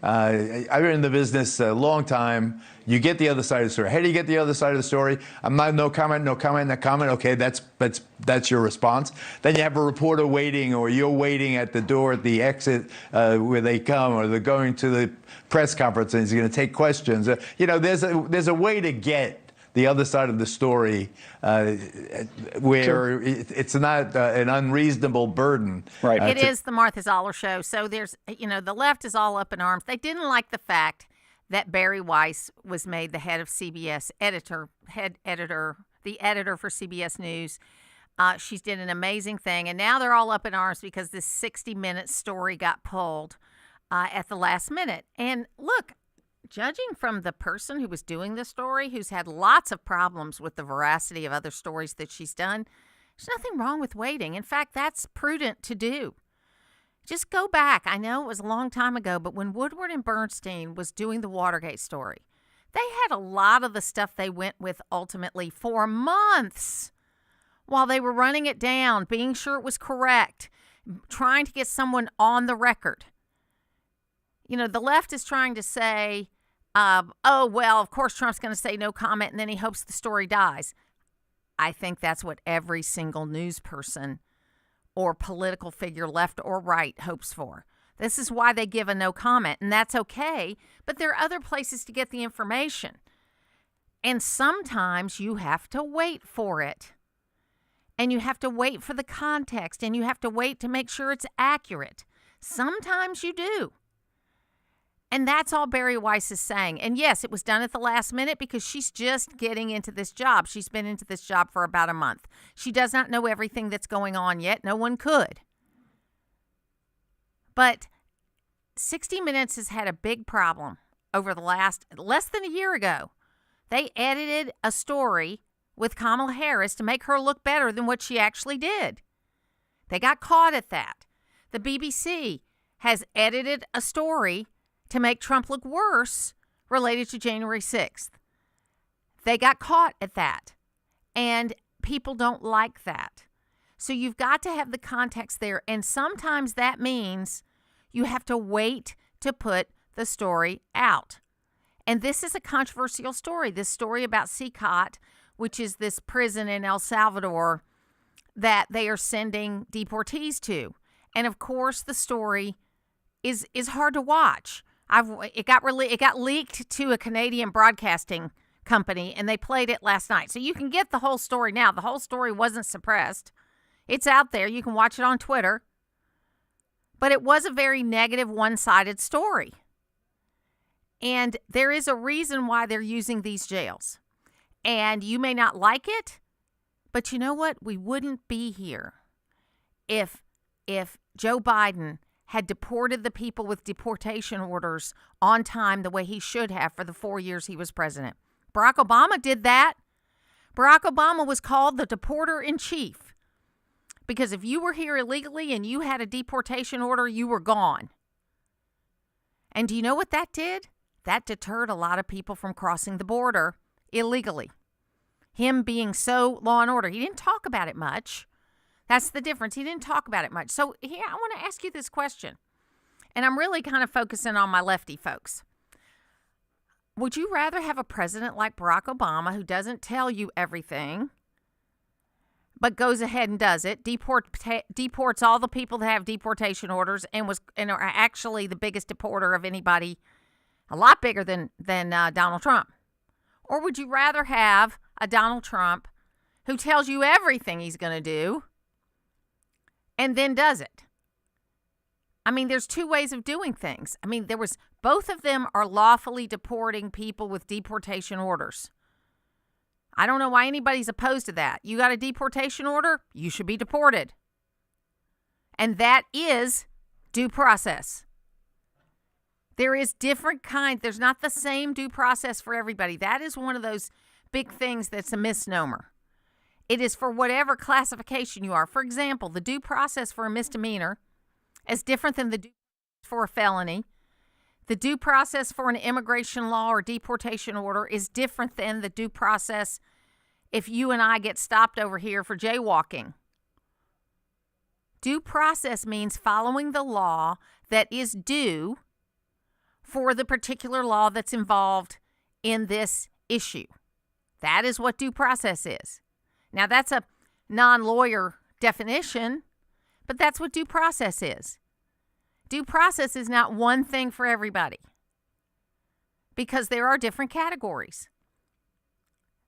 I've been in the business a long time. You get the other side of the story. How do you get the other side of the story? I'm not no comment. Okay, that's your response. Then you have a reporter waiting, or you're waiting at the door at the exit where they come, or they're going to the press conference and he's going to take questions. There's a way to get the other side of the story where it's not an unreasonable burden. It is the Martha Zoller Show. So there's, the left is all up in arms. They didn't like the fact that Barry Weiss was made the head of CBS the editor for CBS News. She did an amazing thing. And now they're all up in arms because this 60-minute story got pulled at the last minute. And look, judging from the person who was doing the story, who's had lots of problems with the veracity of other stories that she's done, there's nothing wrong with waiting. In fact, that's prudent to do. Just go back. I know it was a long time ago, but when Woodward and Bernstein was doing the Watergate story, they had a lot of the stuff they went with ultimately for months while they were running it down, being sure it was correct, trying to get someone on the record. The left is trying to say, of course Trump's going to say no comment and then he hopes the story dies. I think that's what every single news person or political figure, left or right, hopes for. This is why they give a no comment, and that's okay, but there are other places to get the information. And sometimes you have to wait for it. And you have to wait for the context, and you have to wait to make sure it's accurate. Sometimes you do. And that's all Barry Weiss is saying. And yes, it was done at the last minute because she's just getting into this job. She's been into this job for about a month. She does not know everything that's going on yet. No one could. But 60 Minutes has had a big problem over the less than a year ago. They edited a story with Kamala Harris to make her look better than what she actually did. They got caught at that. The BBC has edited a story to make Trump look worse related to January 6th. They got caught at that. And people don't like that. So you've got to have the context there. And sometimes that means you have to wait to put the story out. And this is a controversial story. This story about CCOT, which is this prison in El Salvador that they are sending deportees to. And of course, the story is hard to watch. It got leaked to a Canadian broadcasting company, and they played it last night. So you can get the whole story now. The whole story wasn't suppressed. It's out there. You can watch it on Twitter. But it was a very negative, one-sided story. And there is a reason why they're using these jails. And you may not like it, but you know what? We wouldn't be here if Joe Biden had deported the people with deportation orders on time the way he should have for the 4 years he was president. Barack Obama did that. Barack Obama was called the deporter-in-chief because if you were here illegally and you had a deportation order, you were gone. And do you know what that did? That deterred a lot of people from crossing the border illegally. Him being so law and order. He didn't talk about it much. That's the difference. He didn't talk about it much. So here, I want to ask you this question. And I'm really kind of focusing on my lefty folks. Would you rather have a president like Barack Obama who doesn't tell you everything, but goes ahead and does it, deports all the people that have deportation orders, and are actually the biggest deporter of anybody, a lot bigger than Donald Trump? Or would you rather have a Donald Trump who tells you everything he's going to do and then does it? I mean, there's two ways of doing things. I mean, both of them are lawfully deporting people with deportation orders. I don't know why anybody's opposed to that. You got a deportation order, you should be deported. And that is due process. There is different kinds. There's not the same due process for everybody. That is one of those big things that's a misnomer. It is for whatever classification you are. For example, the due process for a misdemeanor is different than the due process for a felony. The due process for an immigration law or deportation order is different than the due process if you and I get stopped over here for jaywalking. Due process means following the law that is due for the particular law that's involved in this issue. That is what due process is. Now, that's a non-lawyer definition, but that's what due process is. Due process is not one thing for everybody because there are different categories.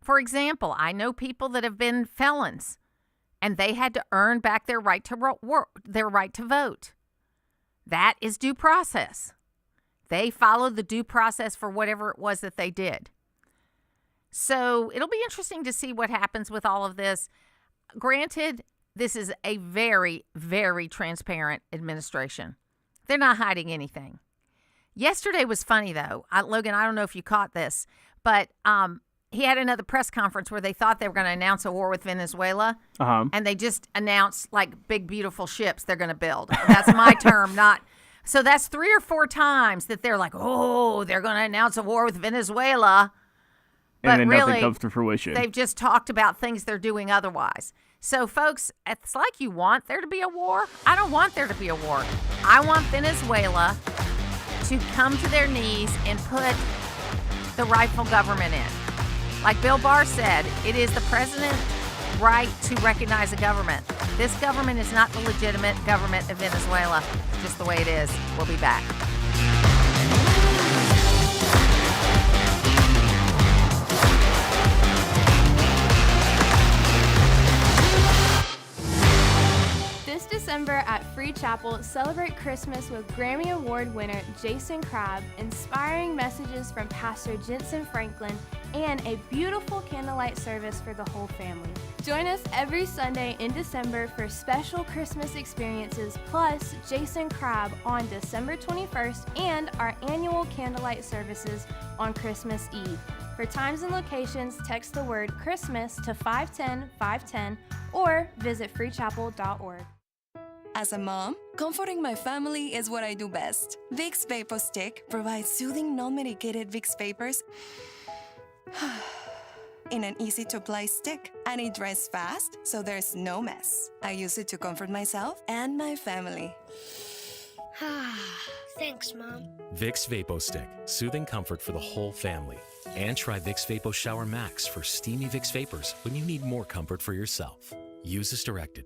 For example, I know people that have been felons and they had to earn back their right to vote. That is due process. They followed the due process for whatever it was that they did. So it'll be interesting to see what happens with all of this. Granted, this is a very, very transparent administration. They're not hiding anything. Yesterday was funny, though. Logan, I don't know if you caught this, but he had another press conference where they thought they were going to announce a war with Venezuela, and they just announced, like, big, beautiful ships they're going to build. That's my term, not... So that's 3 or 4 times that they're like, oh, they're going to announce a war with Venezuela. But and then really, nothing comes to fruition. They've just talked about things they're doing otherwise. So, folks, it's like you want there to be a war. I don't want there to be a war. I want Venezuela to come to their knees and put the rightful government in. Like Bill Barr said, it is the president's right to recognize a government. This government is not the legitimate government of Venezuela, just the way it is. We'll be back. This December at Free Chapel, celebrate Christmas with Grammy Award winner Jason Crabb, inspiring messages from Pastor Jensen Franklin, and a beautiful candlelight service for the whole family. Join us every Sunday in December for special Christmas experiences, plus Jason Crabb on December 21st and our annual candlelight services on Christmas Eve. For times and locations, text the word Christmas to 510-510 or visit freechapel.org. As a mom, comforting my family is what I do best. Vicks Vapor Stick provides soothing, non-medicated Vicks vapors in an easy-to-apply stick, and it dries fast, so there's no mess. I use it to comfort myself and my family. Thanks, Mom. Vicks Vapo Stick, soothing comfort for the whole family. And try Vicks Vapo Shower Max for steamy Vicks vapors when you need more comfort for yourself. Use as directed.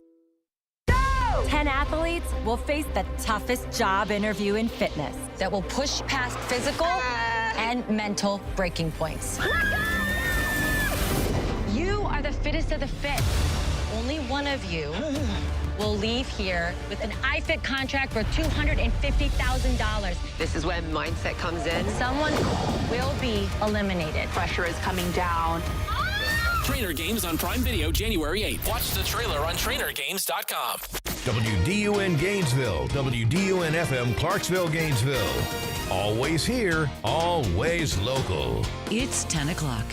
10 athletes will face the toughest job interview in fitness that will push past physical and mental breaking points. You are the fittest of the fit. Only one of you will leave here with an iFit contract for $250,000. This is when mindset comes in. Someone will be eliminated. Pressure is coming down. Trainer Games on Prime Video January 8th. Watch the trailer on trainergames.com. WDUN Gainesville, WDUN FM Clarksville, Gainesville. Always here, always local. It's 10 o'clock.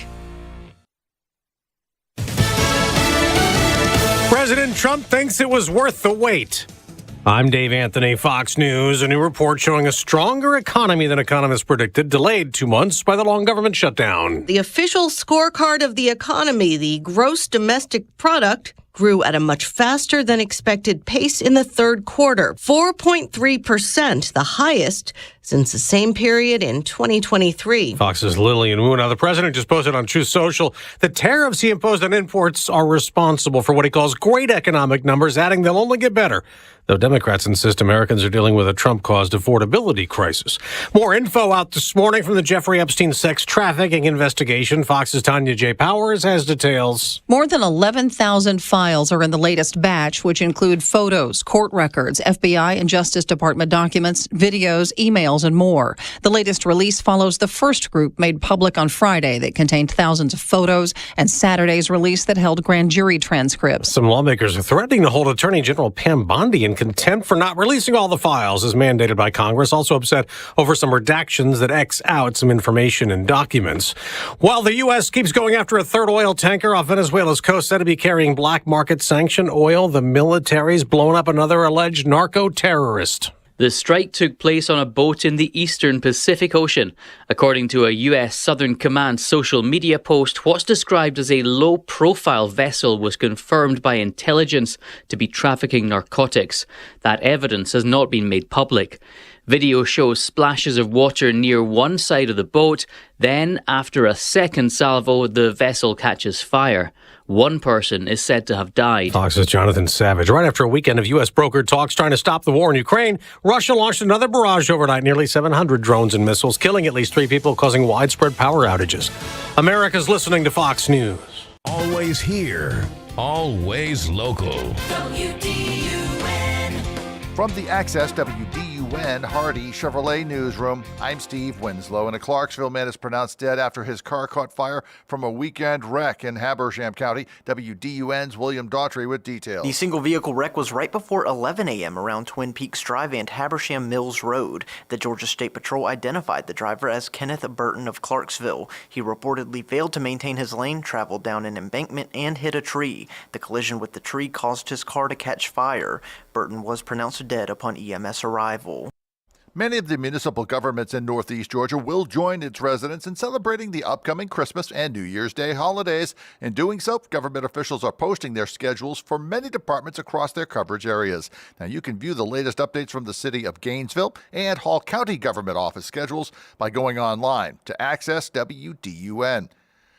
President Trump thinks it was worth the wait. I'm Dave Anthony, Fox News. A new report showing a stronger economy than economists predicted, delayed 2 months by the long government shutdown. The official scorecard of the economy, the gross domestic product, grew at a much faster than expected pace in the third quarter, 4.3%, the highest since the same period in 2023. Fox's Lillian Wu. Now, the president just posted on Truth Social that tariffs he imposed on imports are responsible for what he calls great economic numbers, adding they'll only get better. Though Democrats insist Americans are dealing with a Trump-caused affordability crisis. More info out this morning from the Jeffrey Epstein sex trafficking investigation. Fox's Tanya J. Powers has details. More than 11,000 files are in the latest batch, which include photos, court records, FBI and Justice Department documents, videos, emails, and more. The latest release follows the first group made public on Friday that contained thousands of photos and Saturday's release that held grand jury transcripts. Some lawmakers are threatening to hold Attorney General Pam Bondi in contempt for not releasing all the files as mandated by Congress. Also upset over some redactions that X out some information and documents. While the U.S. keeps going after a third oil tanker off Venezuela's coast said to be carrying black market sanctioned oil, the military's blown up another alleged narco-terrorist. The strike took place on a boat in the eastern Pacific Ocean. According to a U.S. Southern Command social media post, what's described as a low-profile vessel was confirmed by intelligence to be trafficking narcotics. That evidence has not been made public. Video shows splashes of water near one side of the boat. Then, after a second salvo, the vessel catches fire. One person is said to have died. Fox's Jonathan Savage. Right after a weekend of U.S. brokered talks trying to stop the war in Ukraine, Russia launched another barrage overnight, nearly 700 drones and missiles, killing at least 3 people, causing widespread power outages. America's listening to Fox News. Always here, always local. From the Access WDUN Hardy Chevrolet Newsroom, I'm Steve Winslow. And a Clarksville man is pronounced dead after his car caught fire from a weekend wreck in Habersham County. WDUN's William Daughtry with details. The single vehicle wreck was right before 11 a.m. around Twin Peaks Drive and Habersham Mills Road. The Georgia State Patrol identified the driver as Kenneth Burton of Clarksville. He reportedly failed to maintain his lane, traveled down an embankment, and hit a tree. The collision with the tree caused his car to catch fire. Burton was pronounced dead upon EMS arrival. Many of the municipal governments in Northeast Georgia will join its residents in celebrating the upcoming Christmas and New Year's Day holidays. In doing so, government officials are posting their schedules for many departments across their coverage areas. Now, you can view the latest updates from the city of Gainesville and Hall County government office schedules by going online to Access WDUN.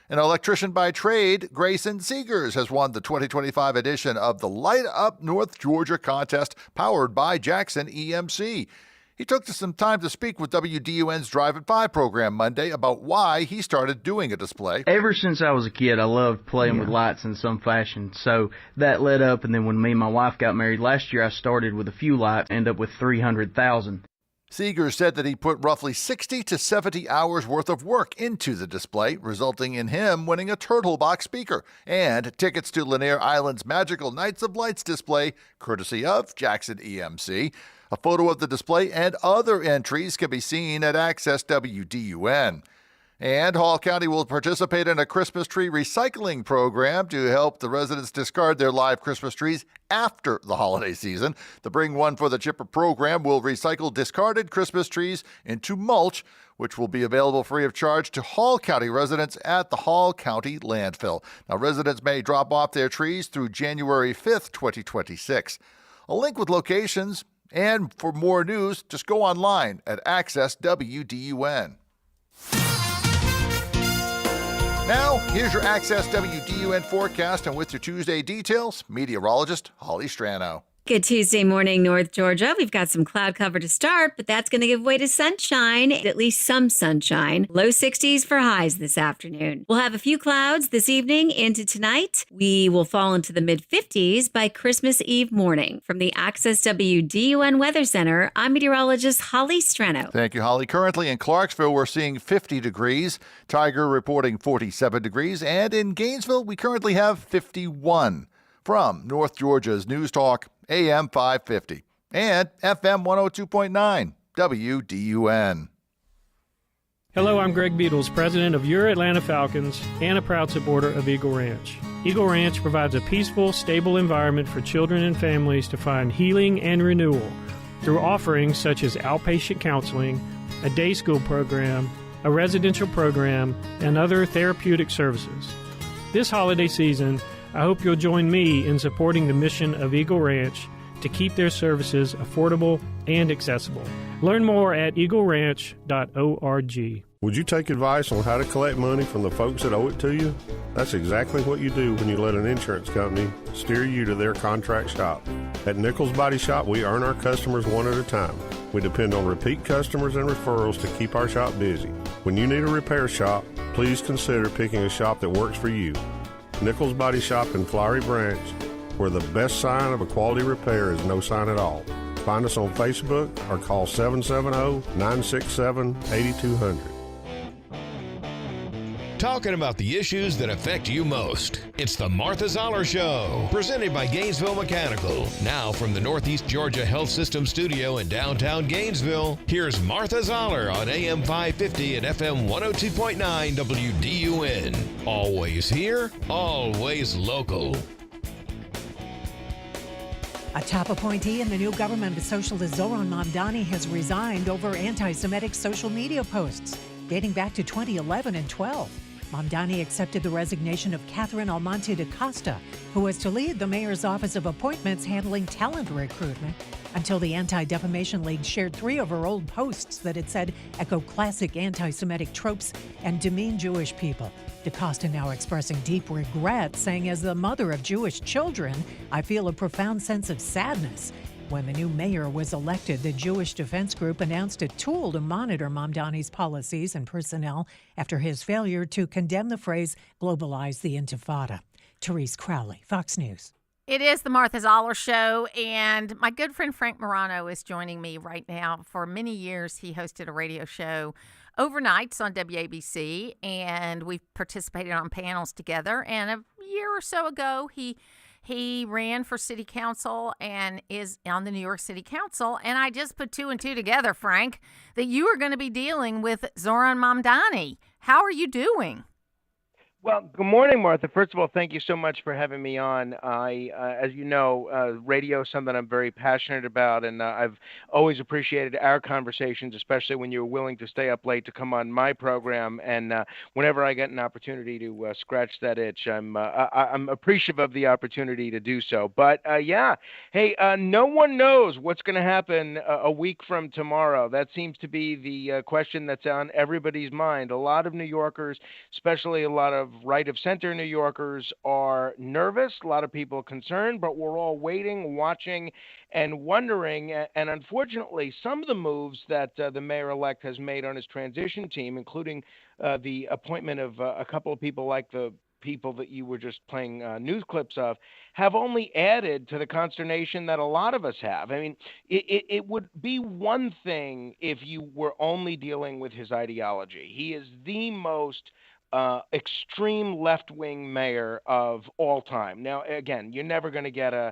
An electrician by trade, Grayson Seegers, has won the 2025 edition of the Light Up North Georgia contest powered by Jackson EMC. He took some time to speak with WDUN's Drive at 5 program Monday about why he started doing a display. Ever since I was a kid, I loved playing with lights in some fashion. So that led up, and then when me and my wife got married last year, I started with a few lights, ended up with 300,000. Seegers said that he put roughly 60 to 70 hours worth of work into the display, resulting in him winning a Turtle Box speaker and tickets to Lanier Island's Magical Nights of Lights display, courtesy of Jackson EMC. A photo of the display and other entries can be seen at Access WDUN. And Hall County will participate in a Christmas tree recycling program to help the residents discard their live Christmas trees after the holiday season. The Bring One for the Chipper program will recycle discarded Christmas trees into mulch, which will be available free of charge to Hall County residents at the Hall County landfill. Now, residents may drop off their trees through January 5th, 2026. A link with locations and for more news, just go online at Access WDUN. Now, here's your Access WDUN forecast, and with your Tuesday details, meteorologist Holly Strano. Good Tuesday morning, North Georgia. We've got some cloud cover to start, but that's going to give way to sunshine, at least some sunshine. Low 60s for highs this afternoon. We'll have a few clouds this evening into tonight. We will fall into the mid-50s by Christmas Eve morning. From the Access WDUN Weather Center, I'm meteorologist Holly Strano. Thank you, Holly. Currently in Clarksville, we're seeing 50 degrees. Tiger reporting 47 degrees. And in Gainesville, we currently have 51. From North Georgia's News Talk, AM 550 and FM 102.9 WDUN. Hello, I'm Greg Beatles, president of Your Atlanta Falcons and a proud supporter of Eagle Ranch. Eagle Ranch provides a peaceful, stable environment for children and families to find healing and renewal through offerings such as outpatient counseling, a day school program, a residential program, and other therapeutic services. This holiday season, I hope you'll join me in supporting the mission of Eagle Ranch to keep their services affordable and accessible. Learn more at eagleranch.org. Would you take advice on how to collect money from the folks that owe it to you? That's exactly what you do when you let an insurance company steer you to their contract shop. At Nichols Body Shop, we earn our customers one at a time. We depend on repeat customers and referrals to keep our shop busy. When you need a repair shop, please consider picking a shop that works for you. Nichols Body Shop in Flowery Branch, where the best sign of a quality repair is no sign at all. Find us on Facebook or call 770-967-8200. Talking about the issues that affect you most. It's the Martha Zoller Show, presented by Gainesville Mechanical. Now from the Northeast Georgia Health System studio in downtown Gainesville, here's Martha Zoller on AM 550 and FM 102.9 WDUN. Always here, always local. A top appointee in the new government of Socialist Zoller Mamdani has resigned over anti-Semitic social media posts dating back to 2011 and 12. Mamdani accepted the resignation of Catherine Almonte da Costa, who was to lead the mayor's office of appointments handling talent recruitment, until the Anti-Defamation League shared 3 of her old posts that it said echo classic anti-Semitic tropes and demean Jewish people. Da Costa now expressing deep regret, saying, "As the mother of Jewish children, I feel a profound sense of sadness." When the new mayor was elected, the Jewish Defense Group announced a tool to monitor Mamdani's policies and personnel after his failure to condemn the phrase globalize the Intifada. Therese Crowley, Fox News. It is the Martha Zoller Show, and my good friend Frank Morano is joining me right now. For many years, he hosted a radio show overnights on WABC, and we've participated on panels together. And a year or so ago, he ran for city council and is on the New York City Council. And I just put 2 and 2 together, Frank, that you are going to be dealing with Zoran Mamdani. How are you doing? Well, good morning, Martha. First of all, thank you so much for having me on. As you know, radio is something I'm very passionate about, and I've always appreciated our conversations, especially when you're willing to stay up late to come on my program. And whenever I get an opportunity to scratch that itch, I'm appreciative of the opportunity to do so. But yeah, hey, no one knows what's going to happen a week from tomorrow. That seems to be the question that's on everybody's mind. A lot of New Yorkers, especially a lot of right-of-center New Yorkers, are nervous, a lot of people concerned, but we're all waiting, watching, and wondering. And unfortunately, some of the moves that the mayor-elect has made on his transition team, including the appointment of a couple of people like the people that you were just playing news clips of, have only added to the consternation that a lot of us have. I mean, it would be one thing if you were only dealing with his ideology. He is the most extreme left-wing mayor of all time. Now, again, you're never going to get an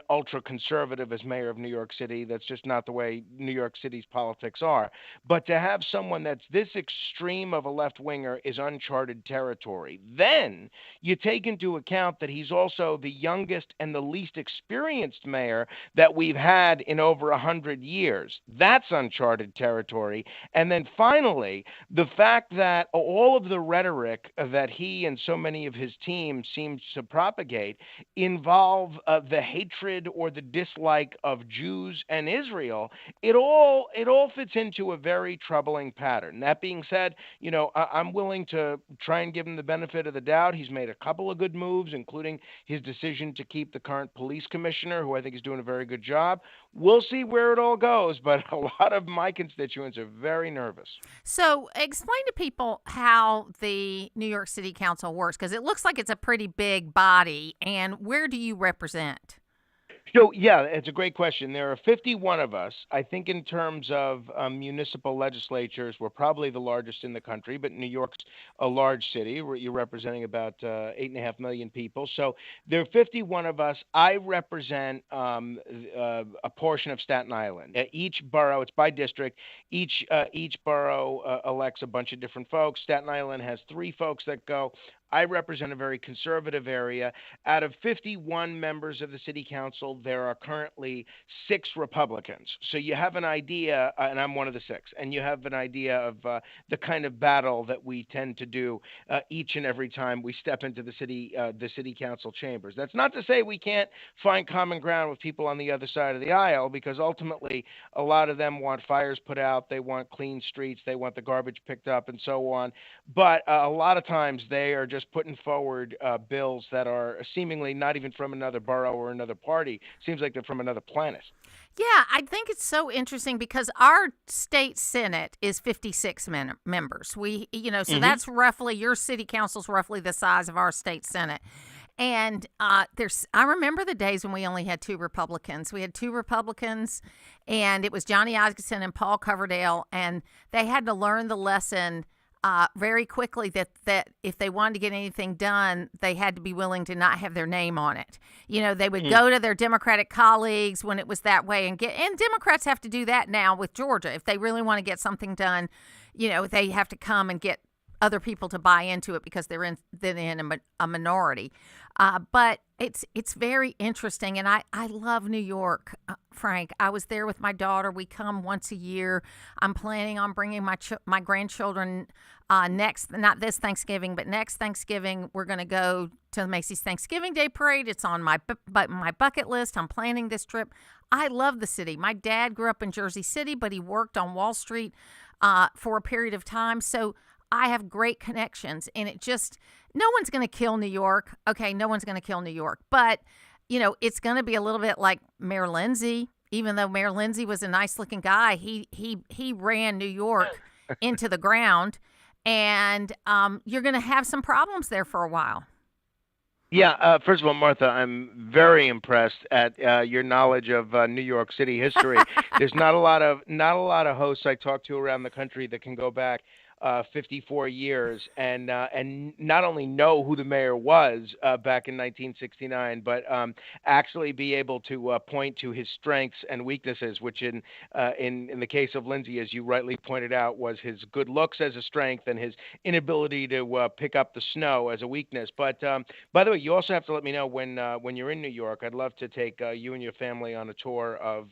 ultra-conservative as mayor of New York City. That's just not the way New York City's politics are. But to have someone that's this extreme of a left-winger is uncharted territory. Then you take into account that he's also the youngest and the least experienced mayor that we've had in over 100 years. That's uncharted territory. And then finally, the fact that all of the rhetoric that he and so many of his team seem to propagate involve the hatred or the dislike of Jews and Israel. It all fits into a very troubling pattern. That being said, you know, I'm willing to try and give him the benefit of the doubt. He's made a couple of good moves, including his decision to keep the current police commissioner, who I think is doing a very good job. We'll see where it all goes, but a lot of my constituents are very nervous. So explain to people how the New York City Council works, because it looks like it's a pretty big body. And where do you represent? So, yeah, it's a great question. There are 51 of us. I think in terms of municipal legislatures, we're probably the largest in the country, but New York's a large city. You're representing about 8.5 million people. So there are 51 of us. I represent a portion of Staten Island. Each borough, it's by district, each borough elects a bunch of different folks. Staten Island has 3 folks that go. I represent a very conservative area. Out of 51 members of the city council, there are currently 6 Republicans. So you have an idea, and I'm one of the 6, and you have an idea of the kind of battle that we tend to do each and every time we step into the city council chambers. That's not to say we can't find common ground with people on the other side of the aisle, because ultimately a lot of them want fires put out, they want clean streets, they want the garbage picked up, and so on. But a lot of times they are just putting forward bills that are seemingly not even from another borough or another party. Seems like they're from another planet. Yeah, I think it's so interesting because our state senate is 56 members. So that's roughly, your city council's roughly the size of our state senate. And I remember the days when we only had 2 Republicans. We had 2 Republicans, and it was Johnny Isakson and Paul Coverdale, and they had to learn the lesson very quickly that if they wanted to get anything done, they had to be willing to not have their name on it. They would go to their Democratic colleagues when it was that way, and Democrats have to do that now with Georgia. If they really want to get something done, they have to come and get other people to buy into it because they're in a minority. But it's very interesting, and I love New York, Frank. I was there with my daughter. We come once a year. I'm planning on bringing my grandchildren not this Thanksgiving, but next Thanksgiving. We're going to go to the Macy's Thanksgiving Day Parade. It's on my bucket list. I'm planning this trip. I love the city. My dad grew up in Jersey City, but he worked on Wall Street for a period of time, so I have great connections, and no one's going to kill New York. Okay, no one's going to kill New York, but it's going to be a little bit like Mayor Lindsay. Even though Mayor Lindsay was a nice-looking guy, he ran New York into the ground, and you're going to have some problems there for a while. Yeah, first of all, Martha, I'm very impressed at your knowledge of New York City history. There's not a lot of hosts I talk to around the country that can go back 54 years and not only know who the mayor was back in 1969, but actually be able to point to his strengths and weaknesses, which in the case of Lindsay, as you rightly pointed out, was his good looks as a strength and his inability to pick up the snow as a weakness. But by the way, you also have to let me know when you're in New York. I'd love to take you and your family on a tour of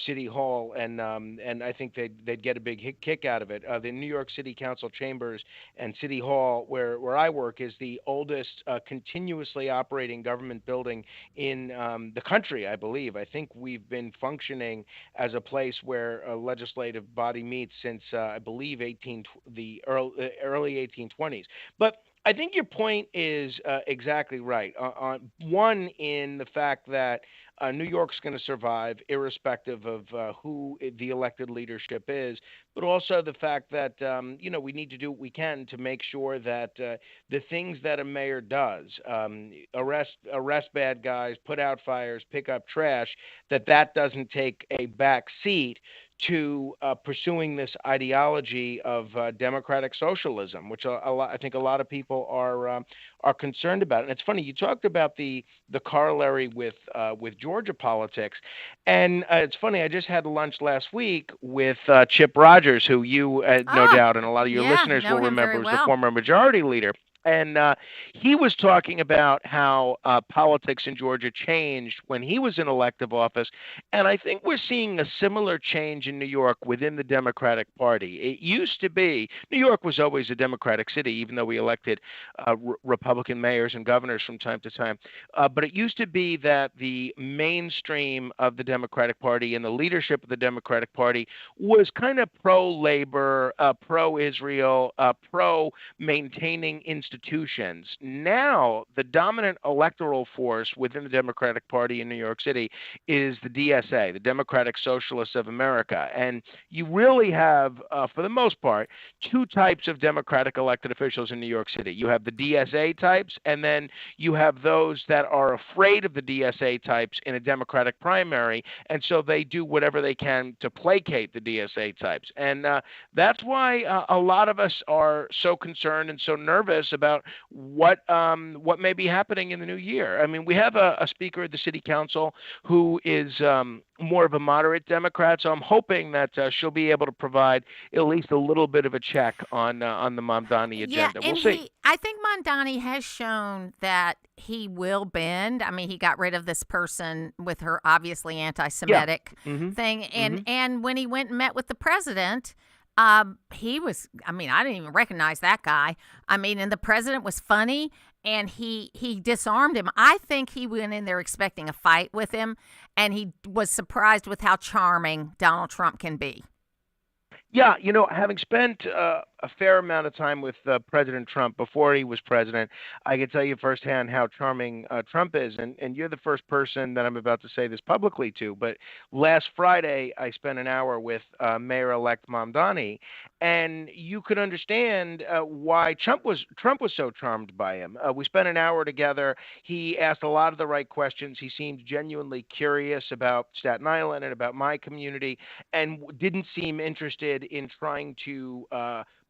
City Hall, and I think they'd get a big kick out of it. The New York City Council chambers and City Hall, where I work, is the oldest continuously operating government building in the country, I believe. I think we've been functioning as a place where a legislative body meets since, I believe, the early 1820s. But I think your point is exactly right. One, in the fact that New York's going to survive irrespective of who the elected leadership is, but also the fact that, we need to do what we can to make sure that the things that a mayor does, arrest bad guys, put out fires, pick up trash, that doesn't take a back seat to pursuing this ideology of democratic socialism, which I think a lot of people are concerned about. And it's funny, you talked about the corollary with Georgia politics, and it's funny. I just had lunch last week with Chip Rogers, who you no doubt, and a lot of your listeners will remember, was the former majority leader. And he was talking about how politics in Georgia changed when he was in elective office. And I think we're seeing a similar change in New York within the Democratic Party. It used to be, New York was always a Democratic city, even though we elected Republican mayors and governors from time to time. But it used to be that the mainstream of the Democratic Party and the leadership of the Democratic Party was kind of pro-labor, pro-Israel, pro-maintaining institutions. Now, the dominant electoral force within the Democratic Party in New York City is the DSA, the Democratic Socialists of America. And you really have, for the most part, 2 types of Democratic elected officials in New York City. You have the DSA types, and then you have those that are afraid of the DSA types in a Democratic primary, and so they do whatever they can to placate the DSA types. And that's why a lot of us are so concerned and so nervous about what may be happening in the new year. I mean, we have a speaker of the city council who is more of a moderate Democrat, so I'm hoping that she'll be able to provide at least a little bit of a check on the Mamdani agenda. We'll see. I think Mamdani has shown that he will bend. I mean, he got rid of this person with her obviously anti-Semitic thing. And when he went and met with the president, he was, I mean, I didn't even recognize that guy. I mean, and the president was funny, and he disarmed him. I think he went in there expecting a fight with him, and he was surprised with how charming Donald Trump can be. Yeah, having spent a fair amount of time with President Trump before he was president, I can tell you firsthand how charming Trump is. And you're the first person that I'm about to say this publicly to. But last Friday, I spent an hour with Mayor-elect Mamdani, and you could understand why Trump was so charmed by him. We spent an hour together. He asked a lot of the right questions. He seemed genuinely curious about Staten Island and about my community, and didn't seem interested in trying to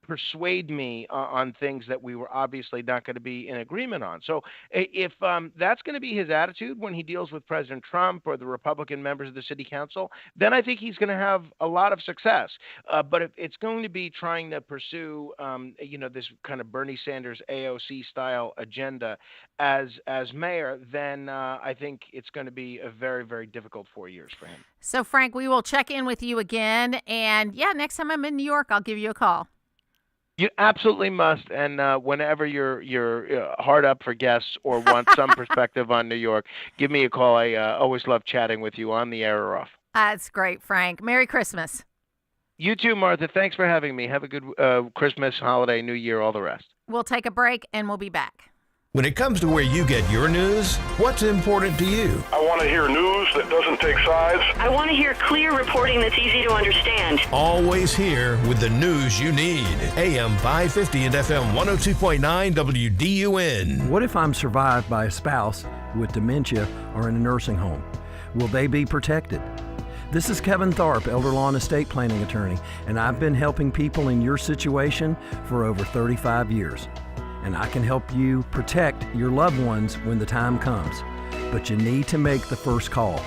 persuade me on things that we were obviously not going to be in agreement on. So if that's going to be his attitude when he deals with President Trump or the Republican members of the city council, then I think he's going to have a lot of success. But if it's going to be trying to pursue, this kind of Bernie Sanders AOC style agenda as mayor, then I think it's going to be a very, very difficult 4 years for him. So, Frank, we will check in with you again. And, next time I'm in New York, I'll give you a call. You absolutely must, and whenever you're hard up for guests or want some perspective on New York, give me a call. I always love chatting with you on the air or off. That's great, Frank. Merry Christmas. You too, Martha. Thanks for having me. Have a good Christmas, holiday, New Year, all the rest. We'll take a break, and we'll be back. When it comes to where you get your news, what's important to you? I want to hear news that doesn't take sides. I want to hear clear reporting that's easy to understand. Always here with the news you need. AM 550 and FM 102.9 WDUN. What if I'm survived by a spouse with dementia or in a nursing home? Will they be protected? This is Kevin Tharp, elder law and estate planning attorney, and I've been helping people in your situation for over 35 years. And I can help you protect your loved ones when the time comes. But you need to make the first call.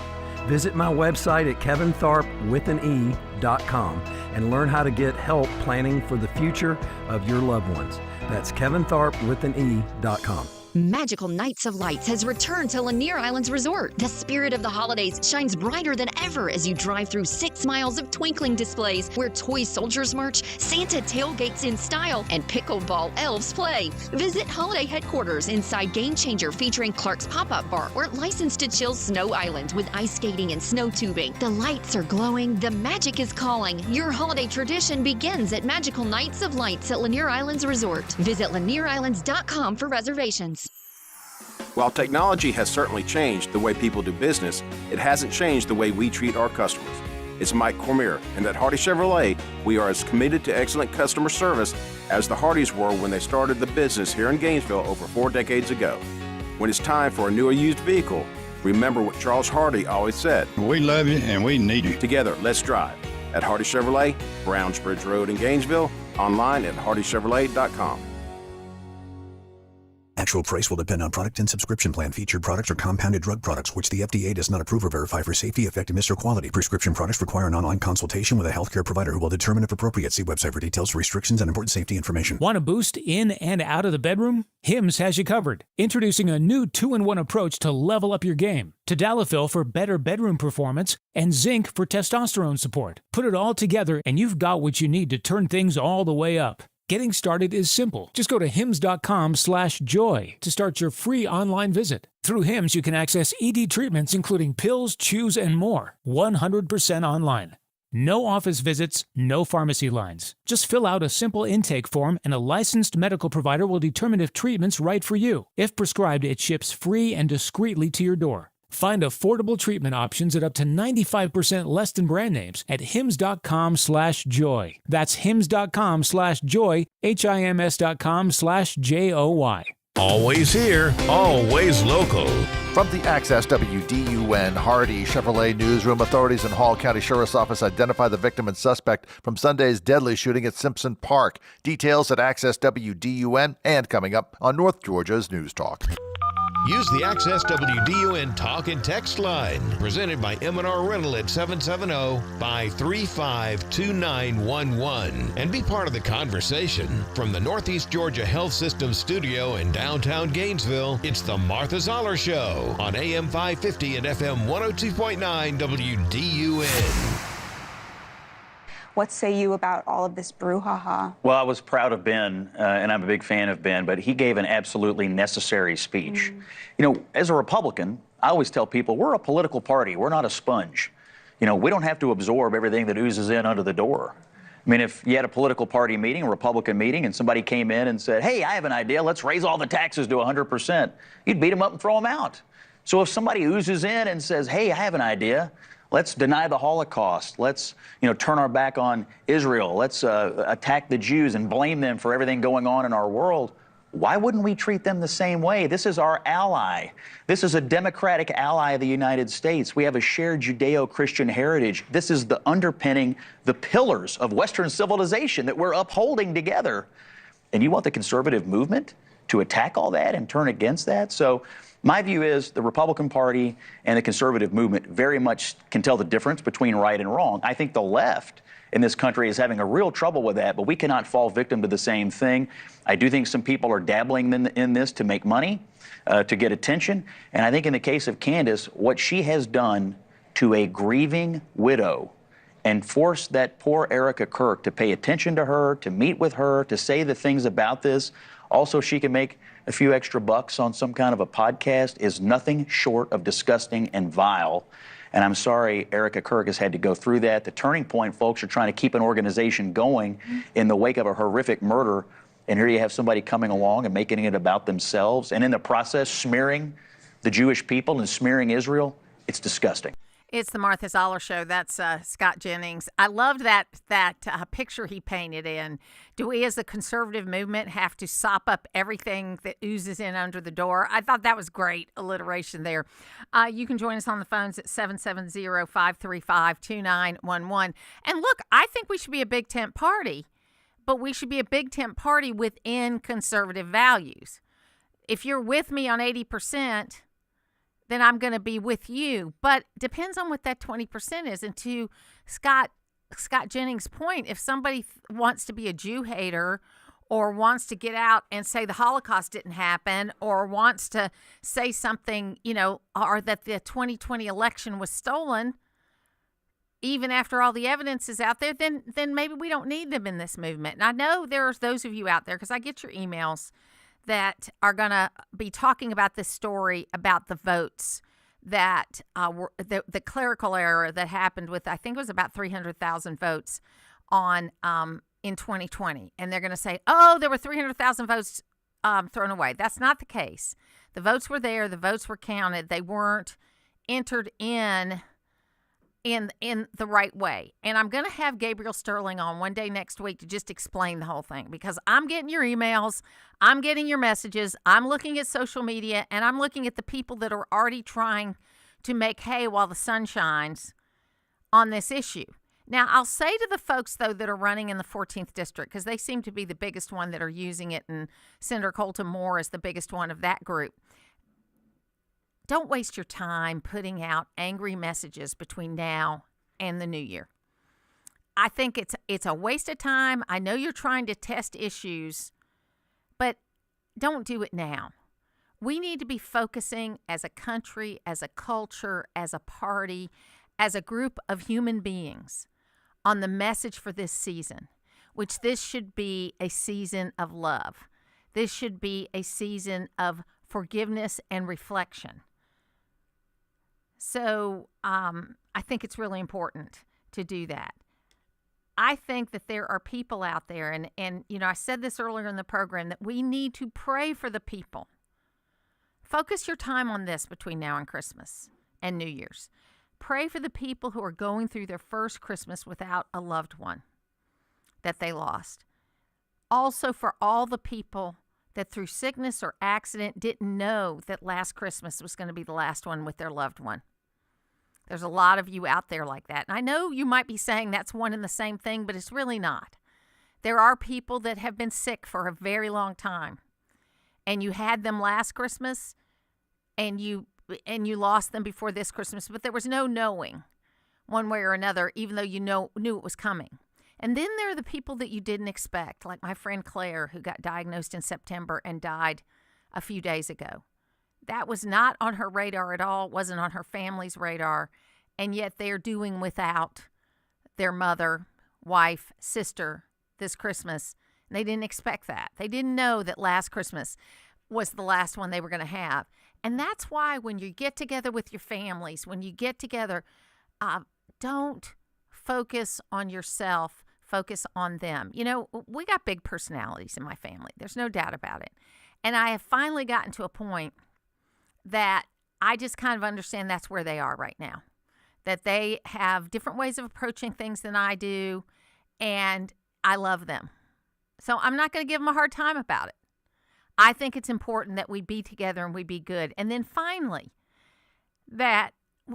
Visit my website at kevintharpwithane.com and learn how to get help planning for the future of your loved ones. That's kevintharpwithane.com. Magical Nights of Lights has returned to Lanier Islands Resort. The spirit of the holidays shines brighter than ever as you drive through 6 miles of twinkling displays where toy soldiers march, Santa tailgates in style, and pickleball elves play. Visit holiday headquarters inside Game Changer featuring Clark's Pop-Up Bar or licensed to chill Snow Island with ice skating and snow tubing. The lights are glowing. The magic is calling. Your holiday tradition begins at Magical Nights of Lights at Lanier Islands Resort. Visit LanierIslands.com for reservations. While technology has certainly changed the way people do business, it hasn't changed the way we treat our customers. It's Mike Cormier, and at Hardy Chevrolet, we are as committed to excellent customer service as the Hardys were when they started the business here in Gainesville over 4 decades ago. When it's time for a new or used vehicle, remember what Charles Hardy always said. We love you and we need you. Together, let's drive. At Hardy Chevrolet, Brownsbridge Road in Gainesville, online at hardychevrolet.com. Actual price will depend on product and subscription plan. Featured products are compounded drug products, which the FDA does not approve or verify for safety, effectiveness, or quality. Prescription products require an online consultation with a healthcare provider who will determine if appropriate. See website for details, restrictions, and important safety information. Want a boost in and out of the bedroom? Hims has you covered. Introducing a new 2-in-1 approach to level up your game. Tadalafil for better bedroom performance and zinc for testosterone support. Put it all together and you've got what you need to turn things all the way up. Getting started is simple. Just go to hims.com/joy to start your free online visit. Through Hims, you can access ED treatments including pills, chews, and more. 100% online. No office visits, no pharmacy lines. Just fill out a simple intake form and a licensed medical provider will determine if treatment's right for you. If prescribed, it ships free and discreetly to your door. Find affordable treatment options at up to 95% less than brand names at hims.com/joy. That's hims.com/joy, HIMS.com/JOY. Always here, always local. From the Access WDUN Hardy Chevrolet Newsroom, authorities in Hall County Sheriff's Office identify the victim and suspect from Sunday's deadly shooting at Simpson Park. Details at Access WDUN and coming up on North Georgia's News Talk. Use the Access WDUN Talk and Text line, presented by M&R Rental at 770-535-2911, and be part of the conversation. From the Northeast Georgia Health System studio in downtown Gainesville, it's the Martha Zoller Show on AM 550 and FM 102.9 WDUN. What say you about all of this brouhaha? Well, I was proud of Ben, and I'm a big fan of Ben, but he gave an absolutely necessary speech. You know, as a Republican, I always tell people we're a political party. We're not a sponge. You know, we don't have to absorb everything that oozes in under the door. I mean, if you had a political party meeting, a Republican meeting, and somebody came in and said, hey, I have an idea, let's raise all the taxes to 100%, you'd beat them up and throw them out. So if somebody oozes in and says, hey, I have an idea, let's deny the Holocaust. Let's, turn our back on Israel. Let's attack the Jews and blame them for everything going on in our world. Why wouldn't we treat them the same way? This is our ally. This is a democratic ally of the United States. We have a shared Judeo-Christian heritage. This is the underpinning, the pillars of Western civilization that we're upholding together. And you want the conservative movement to attack all that and turn against that? So my view is the Republican Party and the conservative movement very much can tell the difference between right and wrong. I think the left in this country is having a real trouble with that, but we cannot fall victim to the same thing. I do think some people are dabbling in this to make money, to get attention. And I think in the case of Candace, what she has done to a grieving widow and forced that poor Erica Kirk to pay attention to her, to meet with her, to say the things about this. Also, she can make a few extra bucks on some kind of a podcast is nothing short of disgusting and vile. And I'm sorry Erica Kirk has had to go through that. The Turning Point folks are trying to keep an organization going in the wake of a horrific murder. And here you have somebody coming along and making it about themselves. And in the process, smearing the Jewish people and smearing Israel. It's disgusting. It's the Martha Zoller Show. That's Scott Jennings. I loved that picture he painted in. Do we as a conservative movement have to sop up everything that oozes in under the door? I thought that was great alliteration there. You can join us on the phones at 770-535-2911. And look, I think we should be a big tent party, but we should be a big tent party within conservative values. If you're with me on 80%, then I'm going to be with you. But depends on what that 20% is. And to Scott Jennings' point, if somebody wants to be a Jew hater or wants to get out and say the Holocaust didn't happen or wants to say something, or that the 2020 election was stolen, even after all the evidence is out there, then maybe we don't need them in this movement. And I know there's those of you out there, because I get your emails, that are going to be talking about this story about the votes that were the clerical error that happened with, I think it was about 300,000 votes on in 2020. And they're going to say, oh, there were 300,000 votes thrown away. That's not the case. The votes were there. The votes were counted. They weren't entered in the right way. And I'm going to have Gabriel Sterling on one day next week to just explain the whole thing, because I'm getting your emails, I'm getting your messages, I'm looking at social media, and I'm looking at the people that are already trying to make hay while the sun shines on this issue. Now, I'll say to the folks, though, that are running in the 14th District, because they seem to be the biggest one that are using it, and Senator Colton Moore is the biggest one of that group, don't waste your time putting out angry messages between now and the new year. I think it's a waste of time. I know you're trying to test issues, but don't do it now. We need to be focusing as a country, as a culture, as a party, as a group of human beings on the message for this season, which this should be a season of love. This should be a season of forgiveness and reflection. So I think it's really important to do that. I think that there are people out there, and I said this earlier in the program, that we need to pray for the people. Focus your time on this between now and Christmas and New Year's. Pray for the people who are going through their first Christmas without a loved one that they lost. Also for all the people that through sickness or accident didn't know that last Christmas was going to be the last one with their loved one. There's a lot of you out there like that. And I know you might be saying that's one and the same thing, but it's really not. There are people that have been sick for a very long time, and you had them last Christmas, and you lost them before this Christmas, but there was no knowing one way or another, even though you knew it was coming. And then there are the people that you didn't expect, like my friend Claire, who got diagnosed in September and died a few days ago. That was not on her radar at all, wasn't on her family's radar, and yet they're doing without their mother, wife, sister this Christmas. And they didn't expect that. They didn't know that last Christmas was the last one they were going to have. And that's why when you get together with your families, when you get together, don't focus on yourself, focus on them. You know, we got big personalities in my family. There's no doubt about it. And I have finally gotten to a point that I just kind of understand that's where they are right now, that they have different ways of approaching things than I do, and I love them. So I'm not going to give them a hard time about it. I think it's important that we be together and we be good. And then finally, that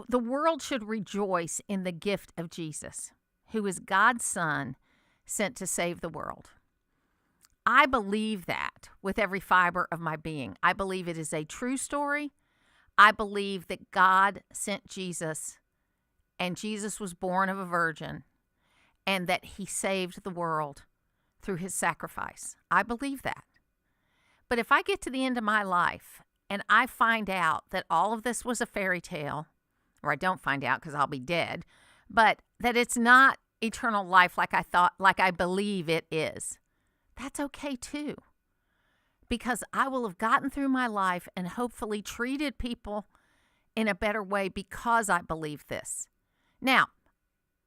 the world should rejoice in the gift of Jesus, who is God's Son sent to save the world. I believe that with every fiber of my being. I believe it is a true story. I believe that God sent Jesus, and Jesus was born of a virgin, and that he saved the world through his sacrifice. I believe that. But if I get to the end of my life and I find out that all of this was a fairy tale, or I don't find out because I'll be dead, but that it's not eternal life like I believe it is, that's okay too. Because I will have gotten through my life and hopefully treated people in a better way because I believe this. Now,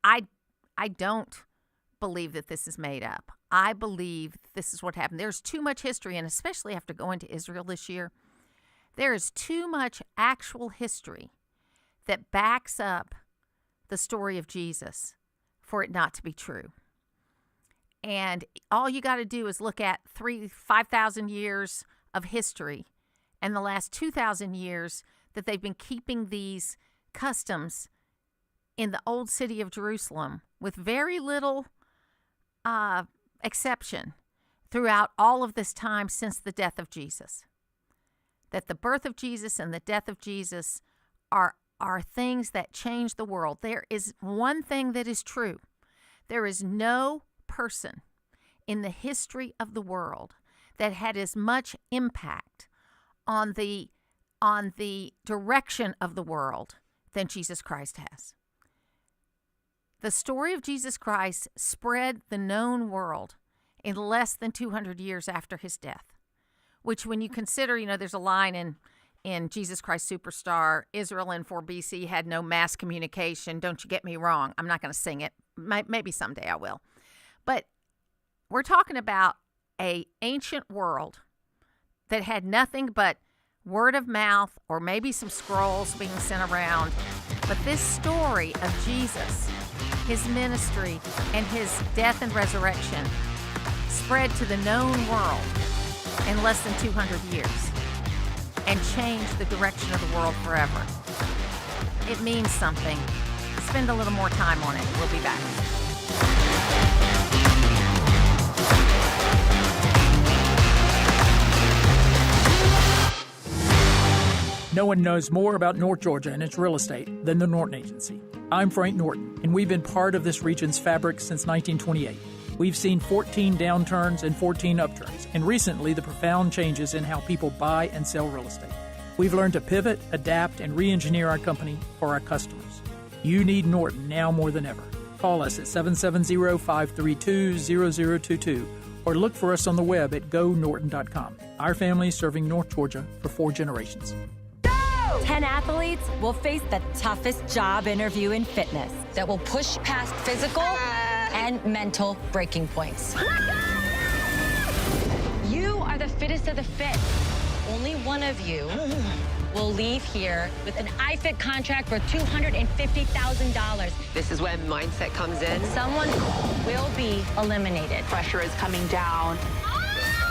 I don't believe that this is made up. I believe this is what happened. There's too much history, and especially after going to Israel this year, there is too much actual history that backs up the story of Jesus for it not to be true. And all you got to do is look at 5,000 years of history and the last 2,000 years that they've been keeping these customs in the old city of Jerusalem with very little exception throughout all of this time since the death of Jesus. That the birth of Jesus and the death of Jesus are things that change the world. There is one thing that is true. There is no person in the history of the world that had as much impact on the direction of the world than Jesus Christ has. The story of Jesus Christ spread the known world in less than 200 years after his death, which when you consider, there's a line in Jesus Christ Superstar, Israel in 4 BC had no mass communication. Don't you get me wrong. I'm not going to sing it. Maybe someday I will. But we're talking about an ancient world that had nothing but word of mouth or maybe some scrolls being sent around. But this story of Jesus, his ministry, and his death and resurrection spread to the known world in less than 200 years and changed the direction of the world forever. It means something. Spend a little more time on it. We'll be back. No one knows more about North Georgia and its real estate than the Norton Agency. I'm Frank Norton, and we've been part of this region's fabric since 1928. We've seen 14 downturns and 14 upturns, and recently the profound changes in how people buy and sell real estate. We've learned to pivot, adapt, and re-engineer our company for our customers. You need Norton now more than ever. Call us at 770-532-0022 or look for us on the web at gonorton.com. Our family is serving North Georgia for 4 generations. 10 athletes will face the toughest job interview in fitness that will push past physical and mental breaking points. You are the fittest of the fit. Only one of you will leave here with an iFit contract for $250,000. This is when mindset comes in. Someone will be eliminated. Pressure is coming down.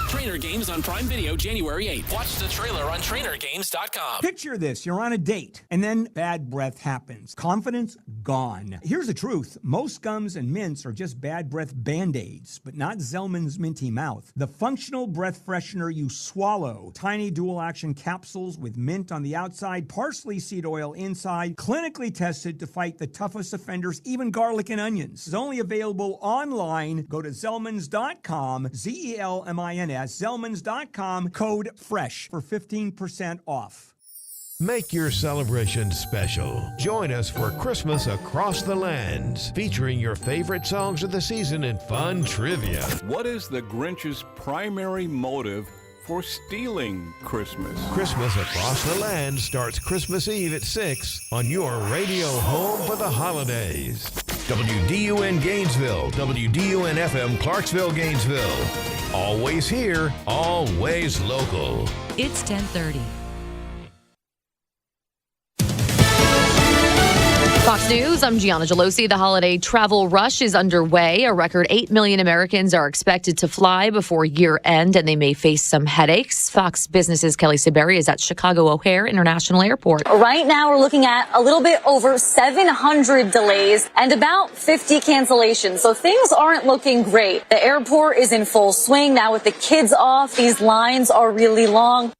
Trainer Games on Prime Video January 8th. Watch the trailer on trainergames.com. Picture this. You're on a date, and then bad breath happens. Confidence gone. Here's the truth. Most gums and mints are just bad breath Band-Aids, but not Zellman's Minty Mouth. The functional breath freshener you swallow. Tiny dual-action capsules with mint on the outside, parsley seed oil inside, clinically tested to fight the toughest offenders, even garlic and onions. It's only available online. Go to Zellmans.com, Z-E-L-M-I-N-S, Zellmans.com, code FRESH for 15% off. Make your celebration special. Join us for Christmas Across the Lands, featuring your favorite songs of the season and fun trivia. What is the Grinch's primary motive for stealing Christmas? Christmas Across the Land starts Christmas Eve at 6 on your radio home for the holidays. WDUN Gainesville, WDUN FM Clarksville, Gainesville. Always here, always local. It's 10:30. Fox News, I'm Gianna Gelosi. The holiday travel rush is underway. A record 8 million Americans are expected to fly before year end, and they may face some headaches. Fox Business's Kelly Saberi is at Chicago O'Hare International Airport. Right now, we're looking at a little bit over 700 delays and about 50 cancellations. So things aren't looking great. The airport is in full swing. Now with the kids off, these lines are really long.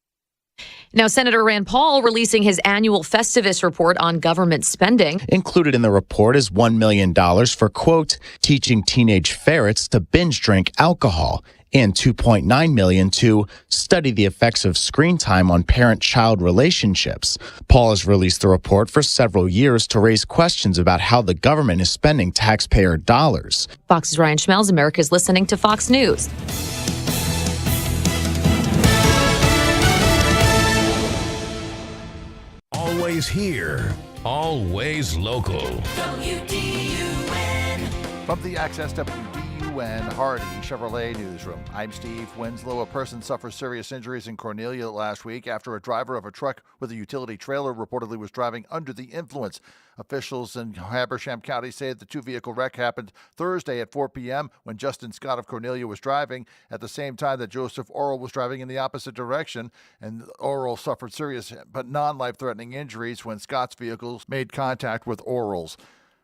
Now, Senator Rand Paul releasing his annual Festivus report on government spending. Included in the report is $1 million for, quote, teaching teenage ferrets to binge drink alcohol, and $2.9 million to study the effects of screen time on parent-child relationships. Paul has released the report for several years to raise questions about how the government is spending taxpayer dollars. Fox's Ryan Schmelz, America's listening to Fox News. Always here, always local. WDUN. From the Access WDUN Hardy Chevrolet Newsroom, I'm Steve Winslow. A person suffered serious injuries in Cornelia last week after a driver of a truck with a utility trailer reportedly was driving under the influence. Officials in Habersham County say the two-vehicle wreck happened Thursday at 4 p.m. when Justin Scott of Cornelia was driving at the same time that Joseph Orrell was driving in the opposite direction, and Orrell suffered serious but non-life-threatening injuries when Scott's vehicles made contact with Orrell's.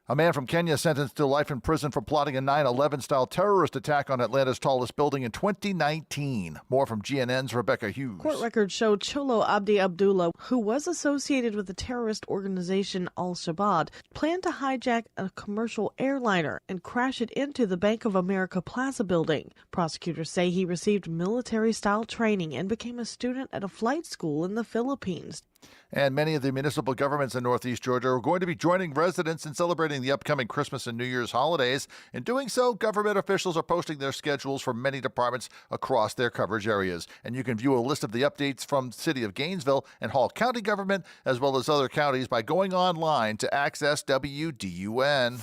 A man from Kenya sentenced to life in prison for plotting a 9/11-style terrorist attack on Atlanta's tallest building in 2019. More from GNN's Rebecca Hughes. Court records show Cholo Abdi Abdullah, who was associated with the terrorist organization Al-Shabaab, planned to hijack a commercial airliner and crash it into the Bank of America Plaza building. Prosecutors say he received military-style training and became a student at a flight school in the Philippines. And many of the municipal governments in Northeast Georgia are going to be joining residents in celebrating the upcoming Christmas and New Year's holidays. In doing so, government officials are posting their schedules for many departments across their coverage areas. And you can view a list of the updates from the city of Gainesville and Hall County government, as well as other counties, by going online to Access WDUN.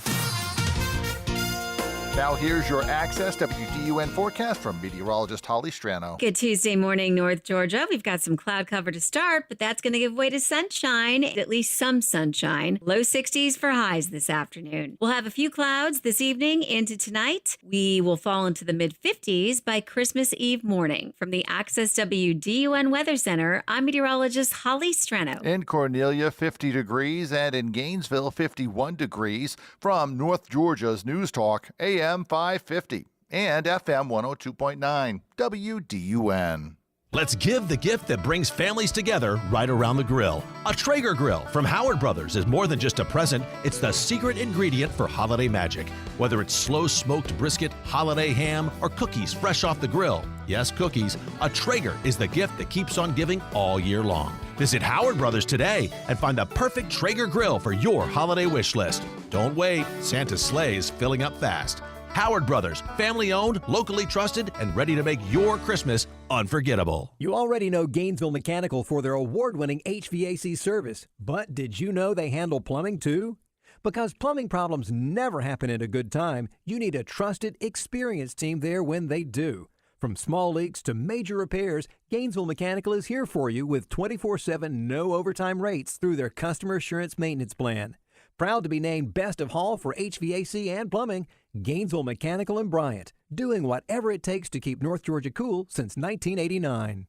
Now here's your Access WDUN forecast from meteorologist Holly Strano. Good Tuesday morning, North Georgia. We've got some cloud cover to start, but that's going to give way to sunshine, at least some sunshine. Low 60s for highs this afternoon. We'll have a few clouds this evening into tonight. We will fall into the mid-50s by Christmas Eve morning. From the Access WDUN Weather Center, I'm meteorologist Holly Strano. In Cornelia, 50 degrees, and in Gainesville, 51 degrees. From North Georgia's News Talk, AM 550 and FM 102.9 WDUN. Let's give the gift that brings families together right around the grill. A Traeger grill from Howard Brothers is more than just a present. It's the secret ingredient for holiday magic. Whether it's slow smoked brisket, holiday ham, or cookies fresh off the grill. Yes, cookies. A Traeger is the gift that keeps on giving all year long. Visit Howard Brothers today and find the perfect Traeger grill for your holiday wish list. Don't wait. Santa's sleigh is filling up fast. Howard Brothers, family-owned, locally trusted, and ready to make your Christmas unforgettable. You already know Gainesville Mechanical for their award-winning HVAC service, but did you know they handle plumbing too? Because plumbing problems never happen in a good time, you need a trusted, experienced team there when they do. From small leaks to major repairs, Gainesville Mechanical is here for you with 24/7 no overtime rates through their Customer Assurance Maintenance Plan. Proud to be named Best of Hall for HVAC and Plumbing, Gainesville Mechanical and Bryant, doing whatever it takes to keep North Georgia cool since 1989.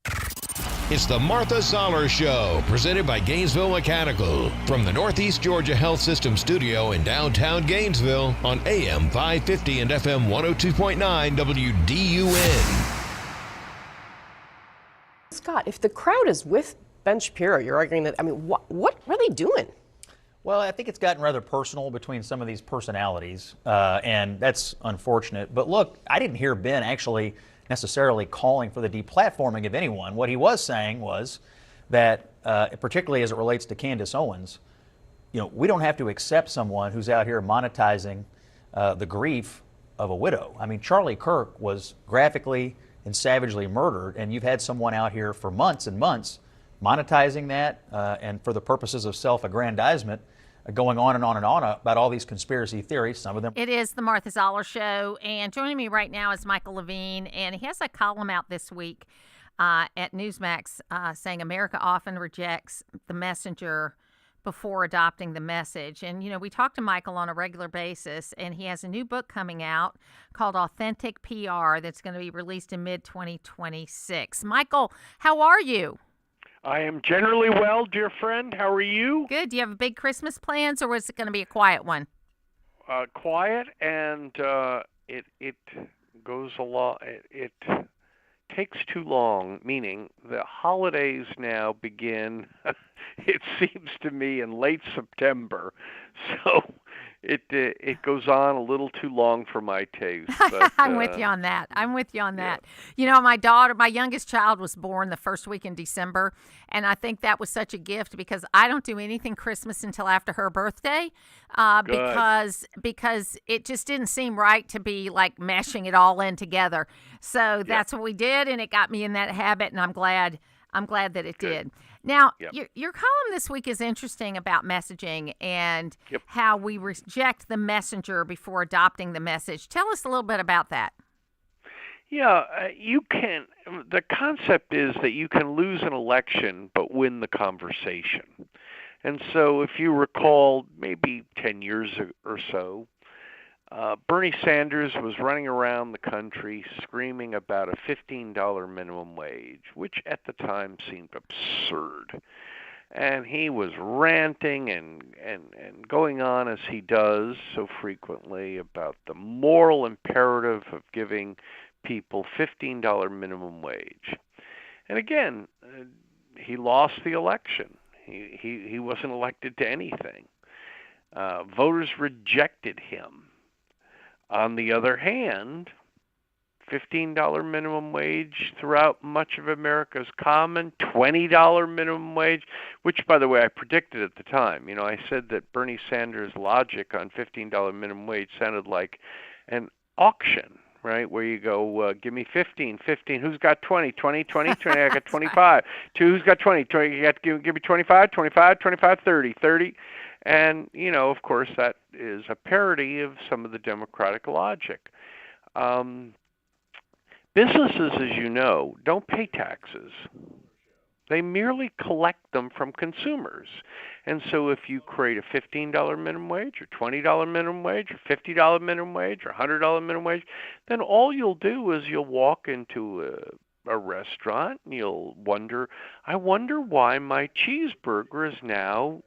It's the Martha Zoller Show, presented by Gainesville Mechanical, from the Northeast Georgia Health System studio in downtown Gainesville on AM 550 and FM 102.9 WDUN. Scott, if the crowd is with Ben Shapiro, you're arguing that, I mean, what are they doing? Well, I think it's gotten rather personal between some of these personalities, and that's unfortunate. But look, I didn't hear Ben actually necessarily calling for the deplatforming of anyone. What he was saying was that, particularly as it relates to Candace Owens, we don't have to accept someone who's out here monetizing the grief of a widow. I mean, Charlie Kirk was graphically and savagely murdered, and you've had someone out here for months and months monetizing that, and for the purposes of self-aggrandizement, going on and on and on about all these conspiracy theories, some of them. It is the Martha Zoller Show, and joining me right now is Michael Levine, and he has a column out this week at Newsmax saying America often rejects the messenger before adopting the message. And, we talk to Michael on a regular basis, and he has a new book coming out called Authentic PR that's going to be released in mid-2026. Michael, how are you? I am generally well, dear friend. How are you? Good. Do you have big Christmas plans, or is it going to be a quiet one? Quiet, and it goes a lot. It takes too long, meaning the holidays now begin, it seems to me, in late September. So it goes on a little too long for my taste. But, I'm with you on that. Yeah. My youngest child was born the first week in December, and I think that was such a gift because I don't do anything Christmas until after her birthday, because it just didn't seem right to be like mashing it all in together. So that's what we did, and it got me in that habit, and I'm glad that it did. Now, your column this week is interesting about messaging and how we reject the messenger before adopting the message. Tell us a little bit about that. Yeah, you can. The concept is that you can lose an election but win the conversation. And so if you recall, maybe 10 years or so, Bernie Sanders was running around the country screaming about a $15 minimum wage, which at the time seemed absurd. And he was ranting and going on as he does so frequently about the moral imperative of giving people $15 minimum wage. And again, he lost the election. He wasn't elected to anything. Voters rejected him. On the other hand, $15 minimum wage throughout much of America is common, $20 minimum wage, which, by the way, I predicted at the time. I said that Bernie Sanders' logic on $15 minimum wage sounded like an auction, right, where you go, give me 15, who's got 20, 20, 20, 20, I got 25, who's got 20, 20, you got to give me 25, 25, 25, 30, 30. And, of course, that is a parody of some of the Democratic logic. Businesses, as you know, don't pay taxes. They merely collect them from consumers. And so if you create a $15 minimum wage or $20 minimum wage or $50 minimum wage or $100 minimum wage, then all you'll do is you'll walk into a restaurant and you'll wonder, I wonder why my cheeseburger is now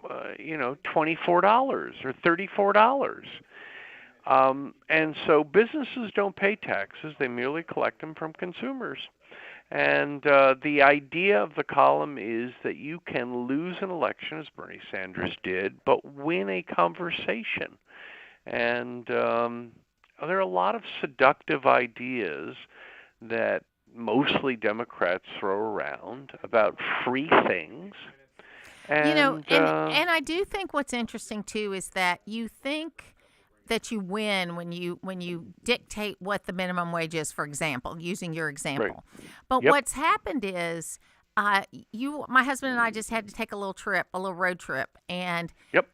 $24 or $34. And so businesses don't pay taxes. They merely collect them from consumers. And the idea of the column is that you can lose an election, as Bernie Sanders did, but win a conversation. And there are a lot of seductive ideas that mostly Democrats throw around about free things. And I do think what's interesting too is that you think that you win when you dictate what the minimum wage is, for example, using your example. Right. But what's happened is my husband and I just had to take a little road trip, and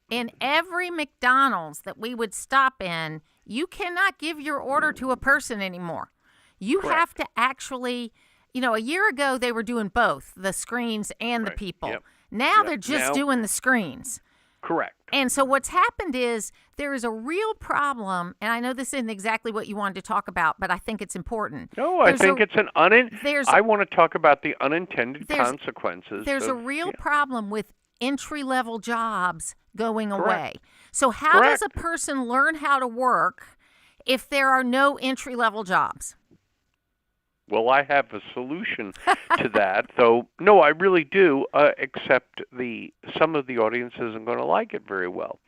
in every McDonald's that we would stop in, you cannot give your order to a person anymore. You have to actually, a year ago they were doing both, the screens and the people. Now they're just doing the screens. Correct. And so what's happened is there is a real problem, and I know this isn't exactly what you wanted to talk about, but I think it's important. No, I think it's I want to talk about the unintended consequences. There's a real problem with entry-level jobs going Correct. away. So how does a person learn how to work if there are no entry-level jobs? Well, I have a solution to that, though. No, I really do, except some of the audience isn't going to like it very well.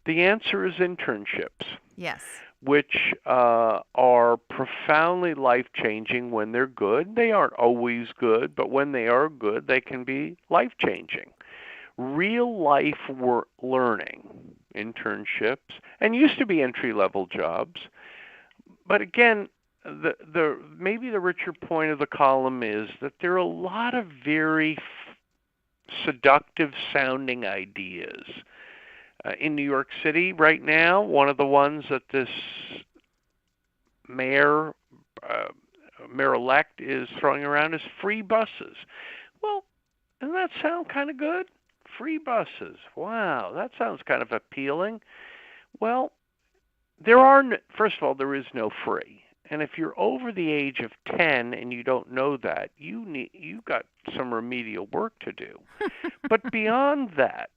The answer is internships. Yes. Which are profoundly life-changing when they're good. They aren't always good, but when they are good, they can be life-changing. Real-life learning, internships, and used to be entry-level jobs. But again, maybe the richer point of the column is that there are a lot of very seductive sounding ideas. In New York City right now, one of the ones that this mayor-elect is throwing around is free buses. Well, doesn't that sound kind of good? Free buses. Wow, that sounds kind of appealing. Well, first of all, there is no free. And if you're over the age of 10 and you don't know that, you've got some remedial work to do. But beyond that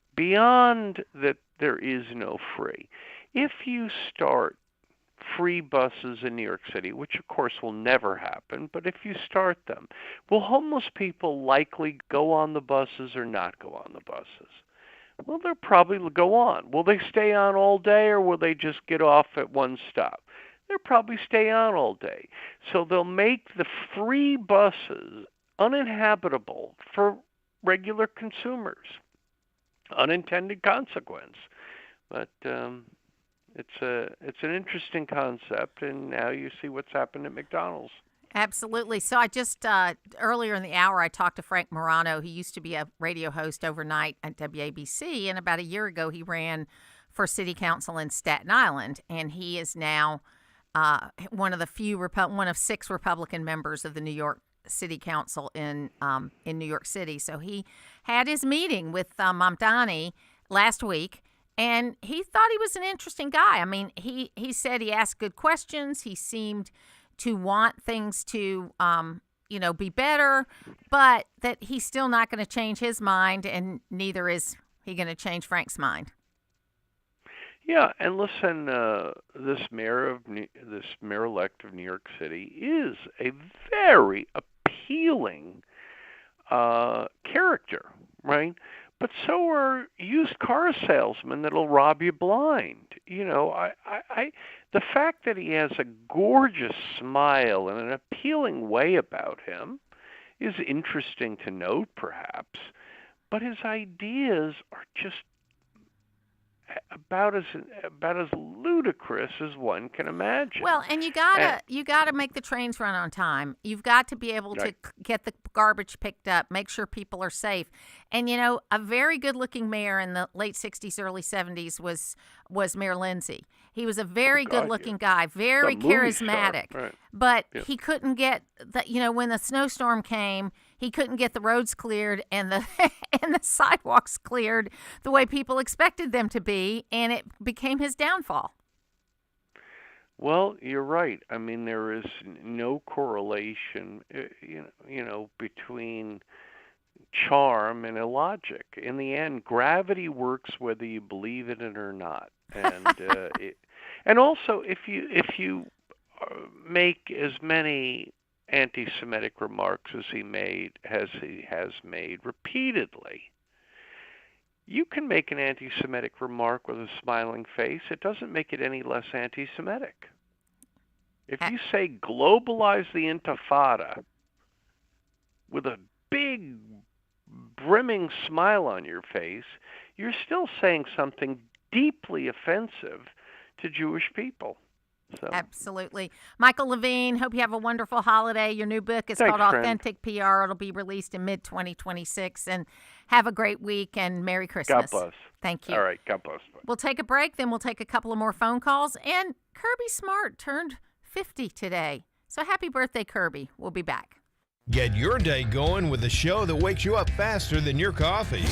there is no free. If you start free buses in New York City, which of course will never happen, but if you start them, will homeless people likely go on the buses or not go on the buses? Well, they'll probably go on. Will they stay on all day, or will they just get off at one stop? They'll probably stay on all day. So they'll make the free buses uninhabitable for regular consumers. Unintended consequence. But it's an interesting concept, and now you see what's happened at McDonald's. Absolutely. So I just, earlier in the hour, I talked to Frank Morano. He used to be a radio host overnight at WABC, and about a year ago, he ran for city council in Staten Island, and he is now one of 6 Republican members of the New York City Council in New York City. So he had his meeting with Mamdani last week, and he thought he was an interesting guy. I mean, he said he asked good questions. He seemed to want things to be better, but that he's still not going to change his mind, and neither is he going to change Frank's mind. Yeah, and listen, this mayor-elect of New York City is a very appealing character, right? But so are used car salesmen that'll rob you blind. The fact that he has a gorgeous smile and an appealing way about him is interesting to note, perhaps. But his ideas are just about as ludicrous as one can imagine. Well, and you gotta make the trains run on time. You've got to be able to get the garbage picked up, make sure people are safe. And a very good-looking mayor in the late '60s, early '70s was Mayor Lindsay. He was a very good-looking guy, very charismatic. Right. But he couldn't get when the snowstorm came, he couldn't get the roads cleared and the sidewalks cleared the way people expected them to be, and it became his downfall. Well, you're right. I mean, there is no correlation, between charm and illogic. In the end, gravity works whether you believe in it or not. And and also, if you make as many anti-Semitic remarks as he has made repeatedly, you can make an anti-Semitic remark with a smiling face. It doesn't make it any less anti-Semitic. If you say globalize the Intifada with a big brimming smile on your face, you're still saying something deeply offensive to Jewish people. So. Absolutely. Michael Levine, hope you have a wonderful holiday. Your new book is called Authentic PR. It'll be released in mid-2026. And have a great week and Merry Christmas. God bless. Thank you. All right. God bless. We'll take a break, then we'll take a couple of more phone calls. And Kirby Smart turned 50 today. So happy birthday, Kirby. We'll be back. Get your day going with a show that wakes you up faster than your coffee.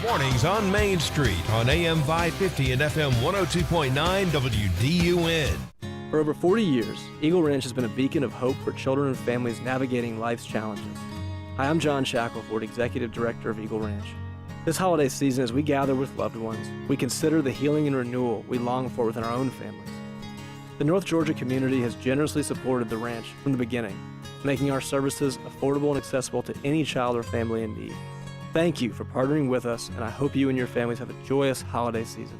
Mornings on Main Street on AM 550 and FM 102.9 WDUN. For over 40 years, Eagle Ranch has been a beacon of hope for children and families navigating life's challenges. Hi, I'm John Shackelford, Executive Director of Eagle Ranch. This holiday season, as we gather with loved ones, we consider the healing and renewal we long for within our own families. The North Georgia community has generously supported the ranch from the beginning, making our services affordable and accessible to any child or family in need. Thank you for partnering with us, and I hope you and your families have a joyous holiday season.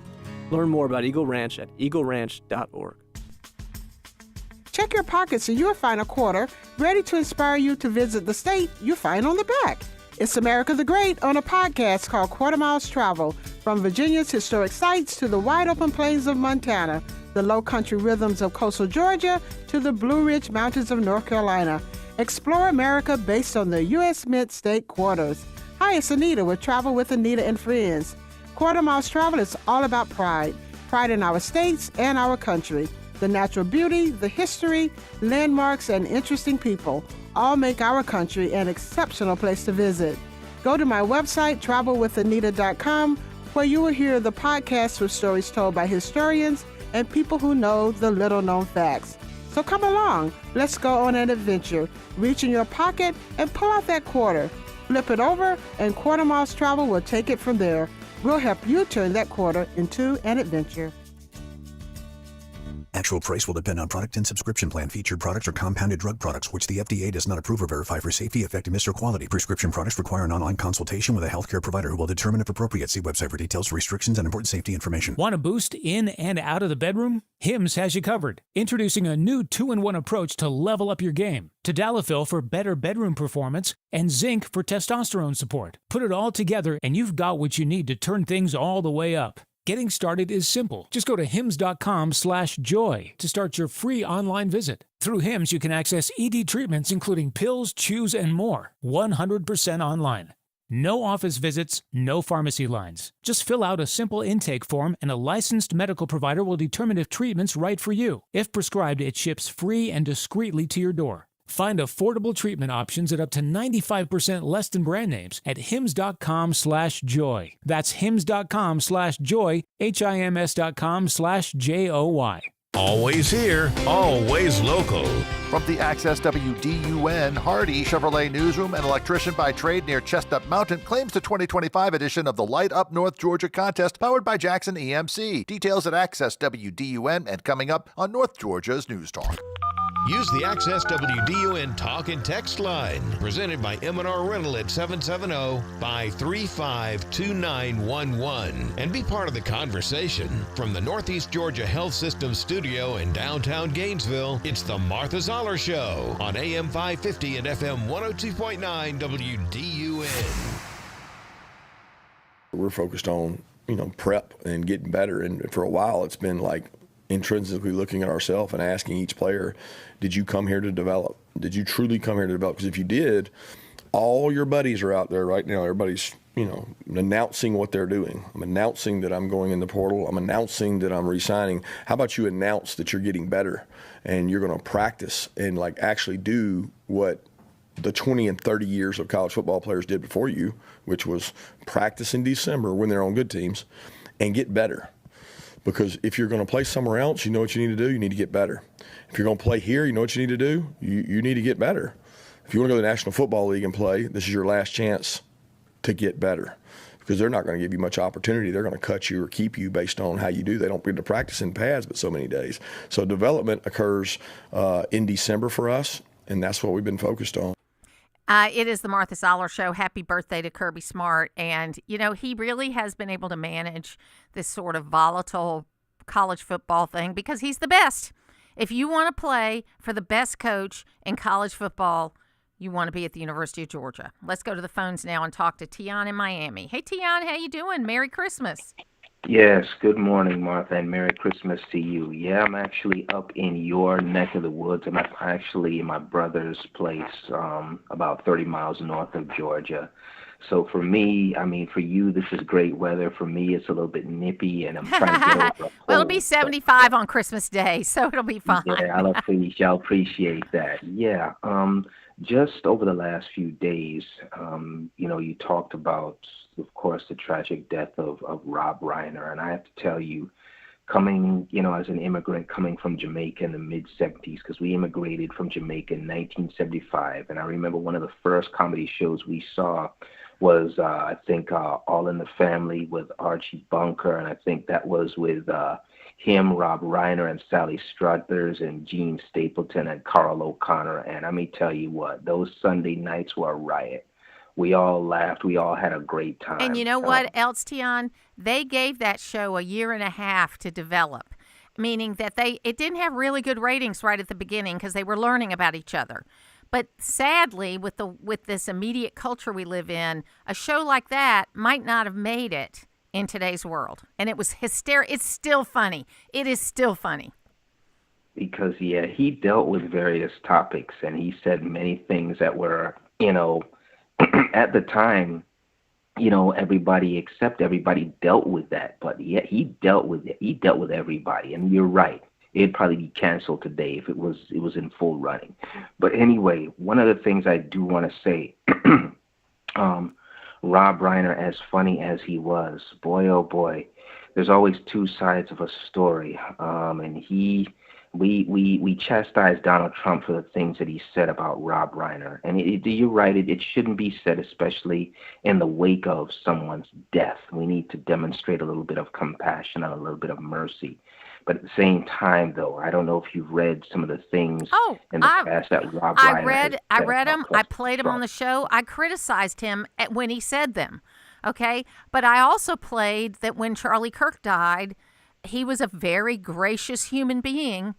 Learn more about Eagle Ranch at eagleranch.org. Check your pockets and you'll find a quarter ready to inspire you to visit the state you find on the back. It's America the Great on a podcast called Quarter Miles Travel, from Virginia's historic sites to the wide open plains of Montana, the low country rhythms of coastal Georgia to the Blue Ridge Mountains of North Carolina. Explore America based on the U.S. Mint State Quarters. Hi, it's Anita with Travel with Anita and Friends. Quarter Miles Travel is all about pride in our states and our country. The natural beauty, the history, landmarks, and interesting people all make our country an exceptional place to visit. Go to my website, travelwithanita.com, where you will hear the podcast with stories told by historians and people who know the little-known facts. So come along, let's go on an adventure. Reach in your pocket and pull out that quarter. Flip it over, and Quarter Miles Travel will take it from there. We'll help you turn that quarter into an adventure. Actual price will depend on product and subscription plan. Featured products are compounded drug products, which the FDA does not approve or verify for safety, effectiveness, or quality. Prescription products require an online consultation with a healthcare provider who will determine if appropriate. See website for details, restrictions, and important safety information. Want a boost in and out of the bedroom? Hims has you covered. Introducing a new 2-in-1 approach to level up your game. Tadalafil for better bedroom performance and zinc for testosterone support. Put it all together and you've got what you need to turn things all the way up. Getting started is simple. Just go to hims.com/joy to start your free online visit. Through Hims, you can access ED treatments including pills, chews, and more, 100% online. No office visits, no pharmacy lines. Just fill out a simple intake form and a licensed medical provider will determine if treatment's right for you. If prescribed, it ships free and discreetly to your door. Find affordable treatment options at up to 95% less than brand names at hims.com/joy. That's hims.com/joy, hims.com/joy. Always here, always local. From the Access WDUN Hardy Chevrolet newsroom, an electrician by trade near Chestnut Mountain claims the 2025 edition of the Light Up North Georgia contest powered by Jackson EMC. Details at Access WDUN and coming up on North Georgia's News Talk. Use the Access WDUN Talk and Text line, presented by M&R Rental at 770-535-2911, and be part of the conversation. From the Northeast Georgia Health System studio in downtown Gainesville, it's the Martha Zoller Show on AM 550 and FM 102.9 WDUN. We're focused on, prep and getting better, and for a while it's been like intrinsically looking at ourselves and asking each player, did you come here to develop? Did you truly come here to develop? Because if you did, all your buddies are out there right now. Everybody's, announcing what they're doing. I'm announcing that I'm going in the portal. I'm announcing that I'm re-signing. How about you announce that you're getting better and you're going to practice and actually do what the 20 and 30 years of college football players did before you, which was practice in December when they're on good teams and get better. Because if you're going to play somewhere else, you know what you need to do? You need to get better. If you're going to play here, you know what you need to do? You need to get better. If you want to go to the National Football League and play, this is your last chance to get better. Because they're not going to give you much opportunity. They're going to cut you or keep you based on how you do. They don't get to practice in pads but so many days. So development occurs in December for us, and that's what we've been focused on. It is the Martha Zoller Show. Happy birthday to Kirby Smart. And, he really has been able to manage this sort of volatile college football thing because he's the best. If you want to play for the best coach in college football, you want to be at the University of Georgia. Let's go to the phones now and talk to Tion in Miami. Hey, Tion, how you doing? Merry Christmas. Yes, good morning, Martha, and Merry Christmas to you. Yeah, I'm actually up in your neck of the woods. I'm actually in my brother's place, about 30 miles north of Georgia. So for me, for you, this is great weather. For me, it's a little bit nippy, and I'm trying to get over. Well, it'll be 75 on Christmas Day, so it'll be fine. Yeah, I'll appreciate that. Yeah. just over the last few days, you talked about, of course, the tragic death of Rob Reiner. And I have to tell you, coming, as an immigrant coming from Jamaica in the mid-'70s, because we immigrated from Jamaica in 1975. And I remember one of the first comedy shows we saw was, I think, All in the Family with Archie Bunker. And I think that was with him, Rob Reiner, and Sally Struthers, and Gene Stapleton, and Carl O'Connor. And let me tell you what, those Sunday nights were a riot. We all laughed. We all had a great time. And you know what else, Tian? They gave that show a year and a half to develop, meaning that it didn't have really good ratings right at the beginning because they were learning about each other. But sadly, with this immediate culture we live in, a show like that might not have made it in today's world. And it was hysterical. It's still funny. It is still funny. Because, he dealt with various topics, and he said many things that were, at the time, everybody dealt with that. But yet he dealt with it. He dealt with everybody. And you're right. It'd probably be canceled today if it was in full running. But anyway, one of the things I do want to say, Rob Reiner, as funny as he was, boy, oh boy, there's always two sides of a story. And we chastised Donald Trump for the things that he said about Rob Reiner. And you're right, it shouldn't be said, especially in the wake of someone's death. We need to demonstrate a little bit of compassion and a little bit of mercy. But at the same time, though, I don't know if you've read some of the things in the past that Rob Reiner I read them. I played them on the show. I criticized him when he said them, okay? But I also played that when Charlie Kirk died, he was a very gracious human being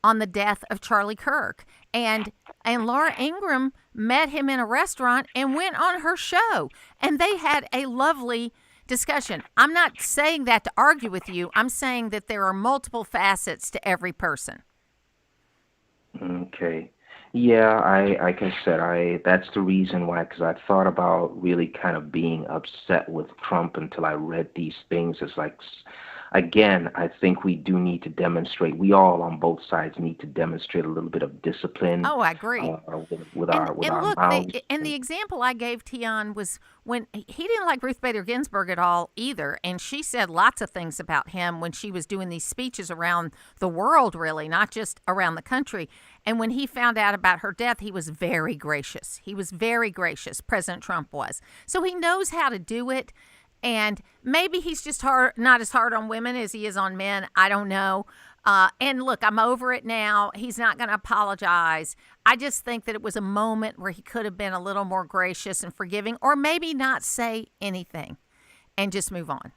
on the death of Charlie Kirk. And Laura Ingraham met him in a restaurant and went on her show. And they had a lovely discussion. I'm not saying that to argue with you. I'm saying that there are multiple facets to every person. Okay. Yeah, like I said, that's the reason why, because I thought about really kind of being upset with Trump until I read these things. It's like, again, I think we do need to demonstrate, we all on both sides need to demonstrate a little bit of discipline. Oh, I agree. With our mouths. The example I gave Tian was when he didn't like Ruth Bader Ginsburg at all either. And she said lots of things about him when she was doing these speeches around the world, really, not just around the country. And when he found out about her death, he was very gracious. He was very gracious, President Trump was. So he knows how to do it. And maybe he's just not as hard on women as he is on men. I don't know. And look, I'm over it now. He's not going to apologize. I just think that it was a moment where he could have been a little more gracious and forgiving, or maybe not say anything and just move on.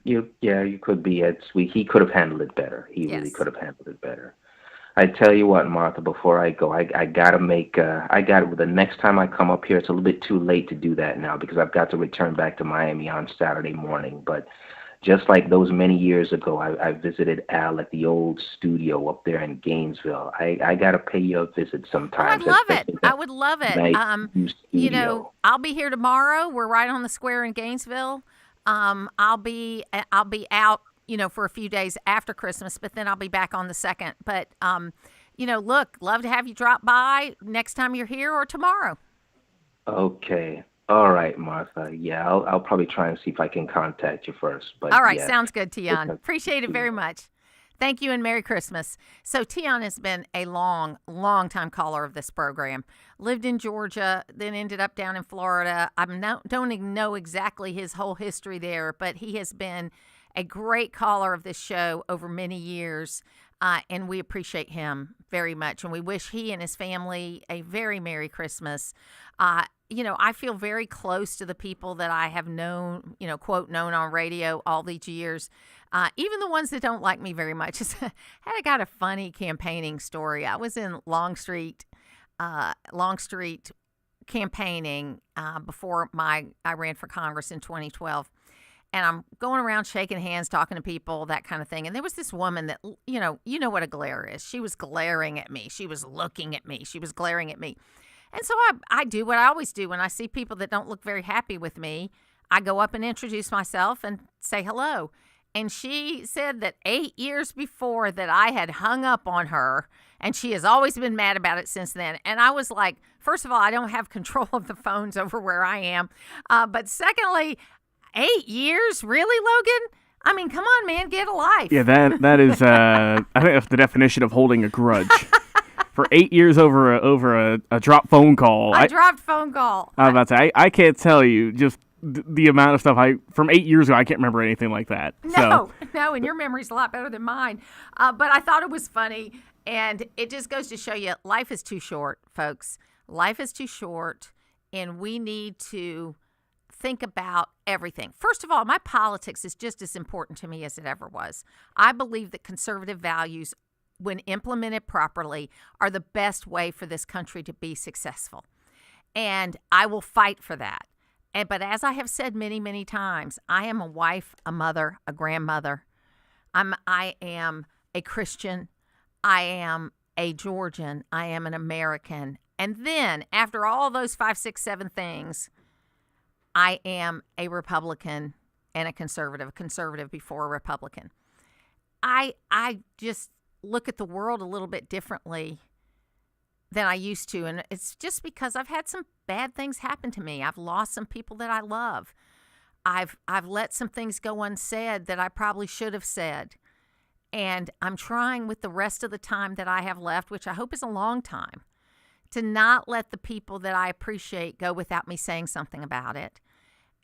You could be. He could have handled it better. He really could have handled it better. I tell you what, Martha, before I go, I got to the next time I come up here, it's a little bit too late to do that now because I've got to return back to Miami on Saturday morning. But just like those many years ago, I visited Al at the old studio up there in Gainesville. I got to pay you a visit sometime. I would love it. I'll be here tomorrow. We're right on the square in Gainesville. I'll be out, for a few days after Christmas, but then I'll be back on the 2nd. But, look, love to have you drop by next time you're here or tomorrow. Okay. All right, Martha. Yeah, I'll probably try and see if I can contact you first. But all right. Sounds good, Tian. Appreciate it very much. Thank you and Merry Christmas. So Tian has been a long time caller of this program. Lived in Georgia, then ended up down in Florida. I don't even know exactly his whole history there, but he has been a great caller of this show over many years, and we appreciate him very much. And we wish he and his family a very Merry Christmas. I feel very close to the people that I have known, quote, known on radio all these years, even the ones that don't like me very much. I got a funny campaigning story. I was in Longstreet campaigning before I ran for Congress in 2012. And I'm going around shaking hands, talking to people, that kind of thing. And there was this woman that, you know what a glare is. She was glaring at me. She was looking at me. She was glaring at me. And so I do what I always do when I see people that don't look very happy with me. I go up and introduce myself and say hello. And she said that 8 years before that I had hung up on her, and she has always been mad about it since then. And I was like, first of all, I don't have control of the phones over where I am. But secondly, 8 years? Really, Logan? I mean, come on, man, get a life. Yeah, that is, I think that's the definition of holding a grudge. For 8 years over a dropped phone call. A dropped phone call. I was about to say, I can't tell you just the amount of stuff from 8 years ago, I can't remember anything like that. No, and your memory's a lot better than mine. But I thought it was funny, and it just goes to show you life is too short, folks. Life is too short, and we need to think about everything. First of all, my politics is just as important to me as it ever was. I believe that conservative values, when implemented properly, are the best way for this country to be successful. And I will fight for that. But as I have said many, many times, I am a wife, a mother, a grandmother. I am a Christian. I am a Georgian. I am an American. And then after all those 5, 6, 7 things, I am a Republican and a conservative before a Republican. I just look at the world a little bit differently than I used to. And it's just because I've had some bad things happen to me. I've lost some people that I love. I've let some things go unsaid that I probably should have said. And I'm trying with the rest of the time that I have left, which I hope is a long time, to not let the people that I appreciate go without me saying something about it.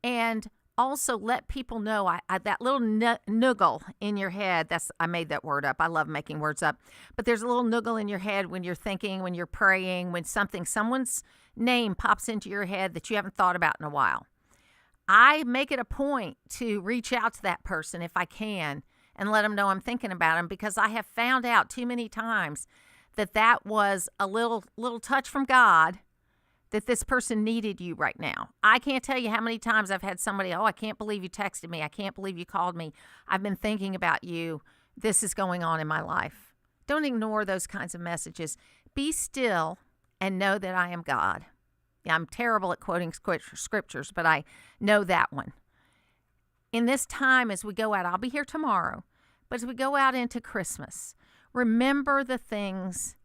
And also let people know I that little nuggle in your head. I made that word up. I love making words up. But there's a little nuggle in your head when you're thinking, when you're praying, when someone's name pops into your head that you haven't thought about in a while. I make it a point to reach out to that person if I can and let them know I'm thinking about them, because I have found out too many times that was a little touch from God, that this person needed you right now. I can't tell you how many times I've had somebody, I can't believe you texted me. I can't believe you called me. I've been thinking about you. This is going on in my life. Don't ignore those kinds of messages. Be still and know that I am God. Yeah, I'm terrible at quoting scriptures, but I know that one. In this time as we go out, I'll be here tomorrow, but as we go out into Christmas, remember the things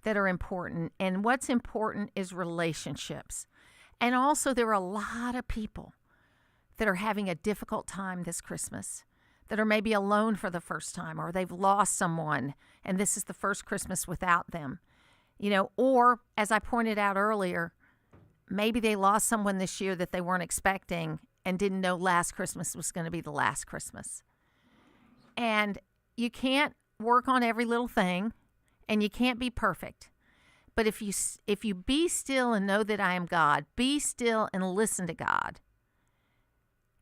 that are important. And what's important is relationships. And also, there are a lot of people that are having a difficult time this Christmas, that are maybe alone for the first time, or they've lost someone, and this is the first Christmas without them. Or, as I pointed out earlier, maybe they lost someone this year that they weren't expecting and didn't know last Christmas was going to be the last Christmas. And you can't work on every little thing, and you can't be perfect. But if you be still and know that I am God, be still and listen to God.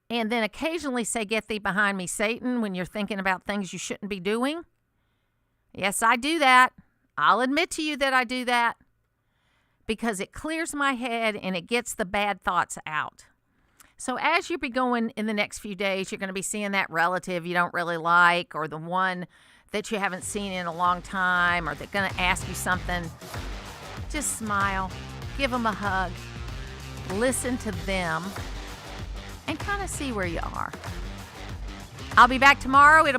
And then occasionally say, "Get thee behind me, Satan," when you're thinking about things you shouldn't be doing. Yes, I do that. I'll admit to you that I do that, because it clears my head and it gets the bad thoughts out. So as you be going in the next few days, you're going to be seeing that relative you don't really like, or the one that you haven't seen in a long time, or they're going to ask you something. Just smile, give them a hug, listen to them, and kind of see where you are. I'll be back tomorrow. It'll be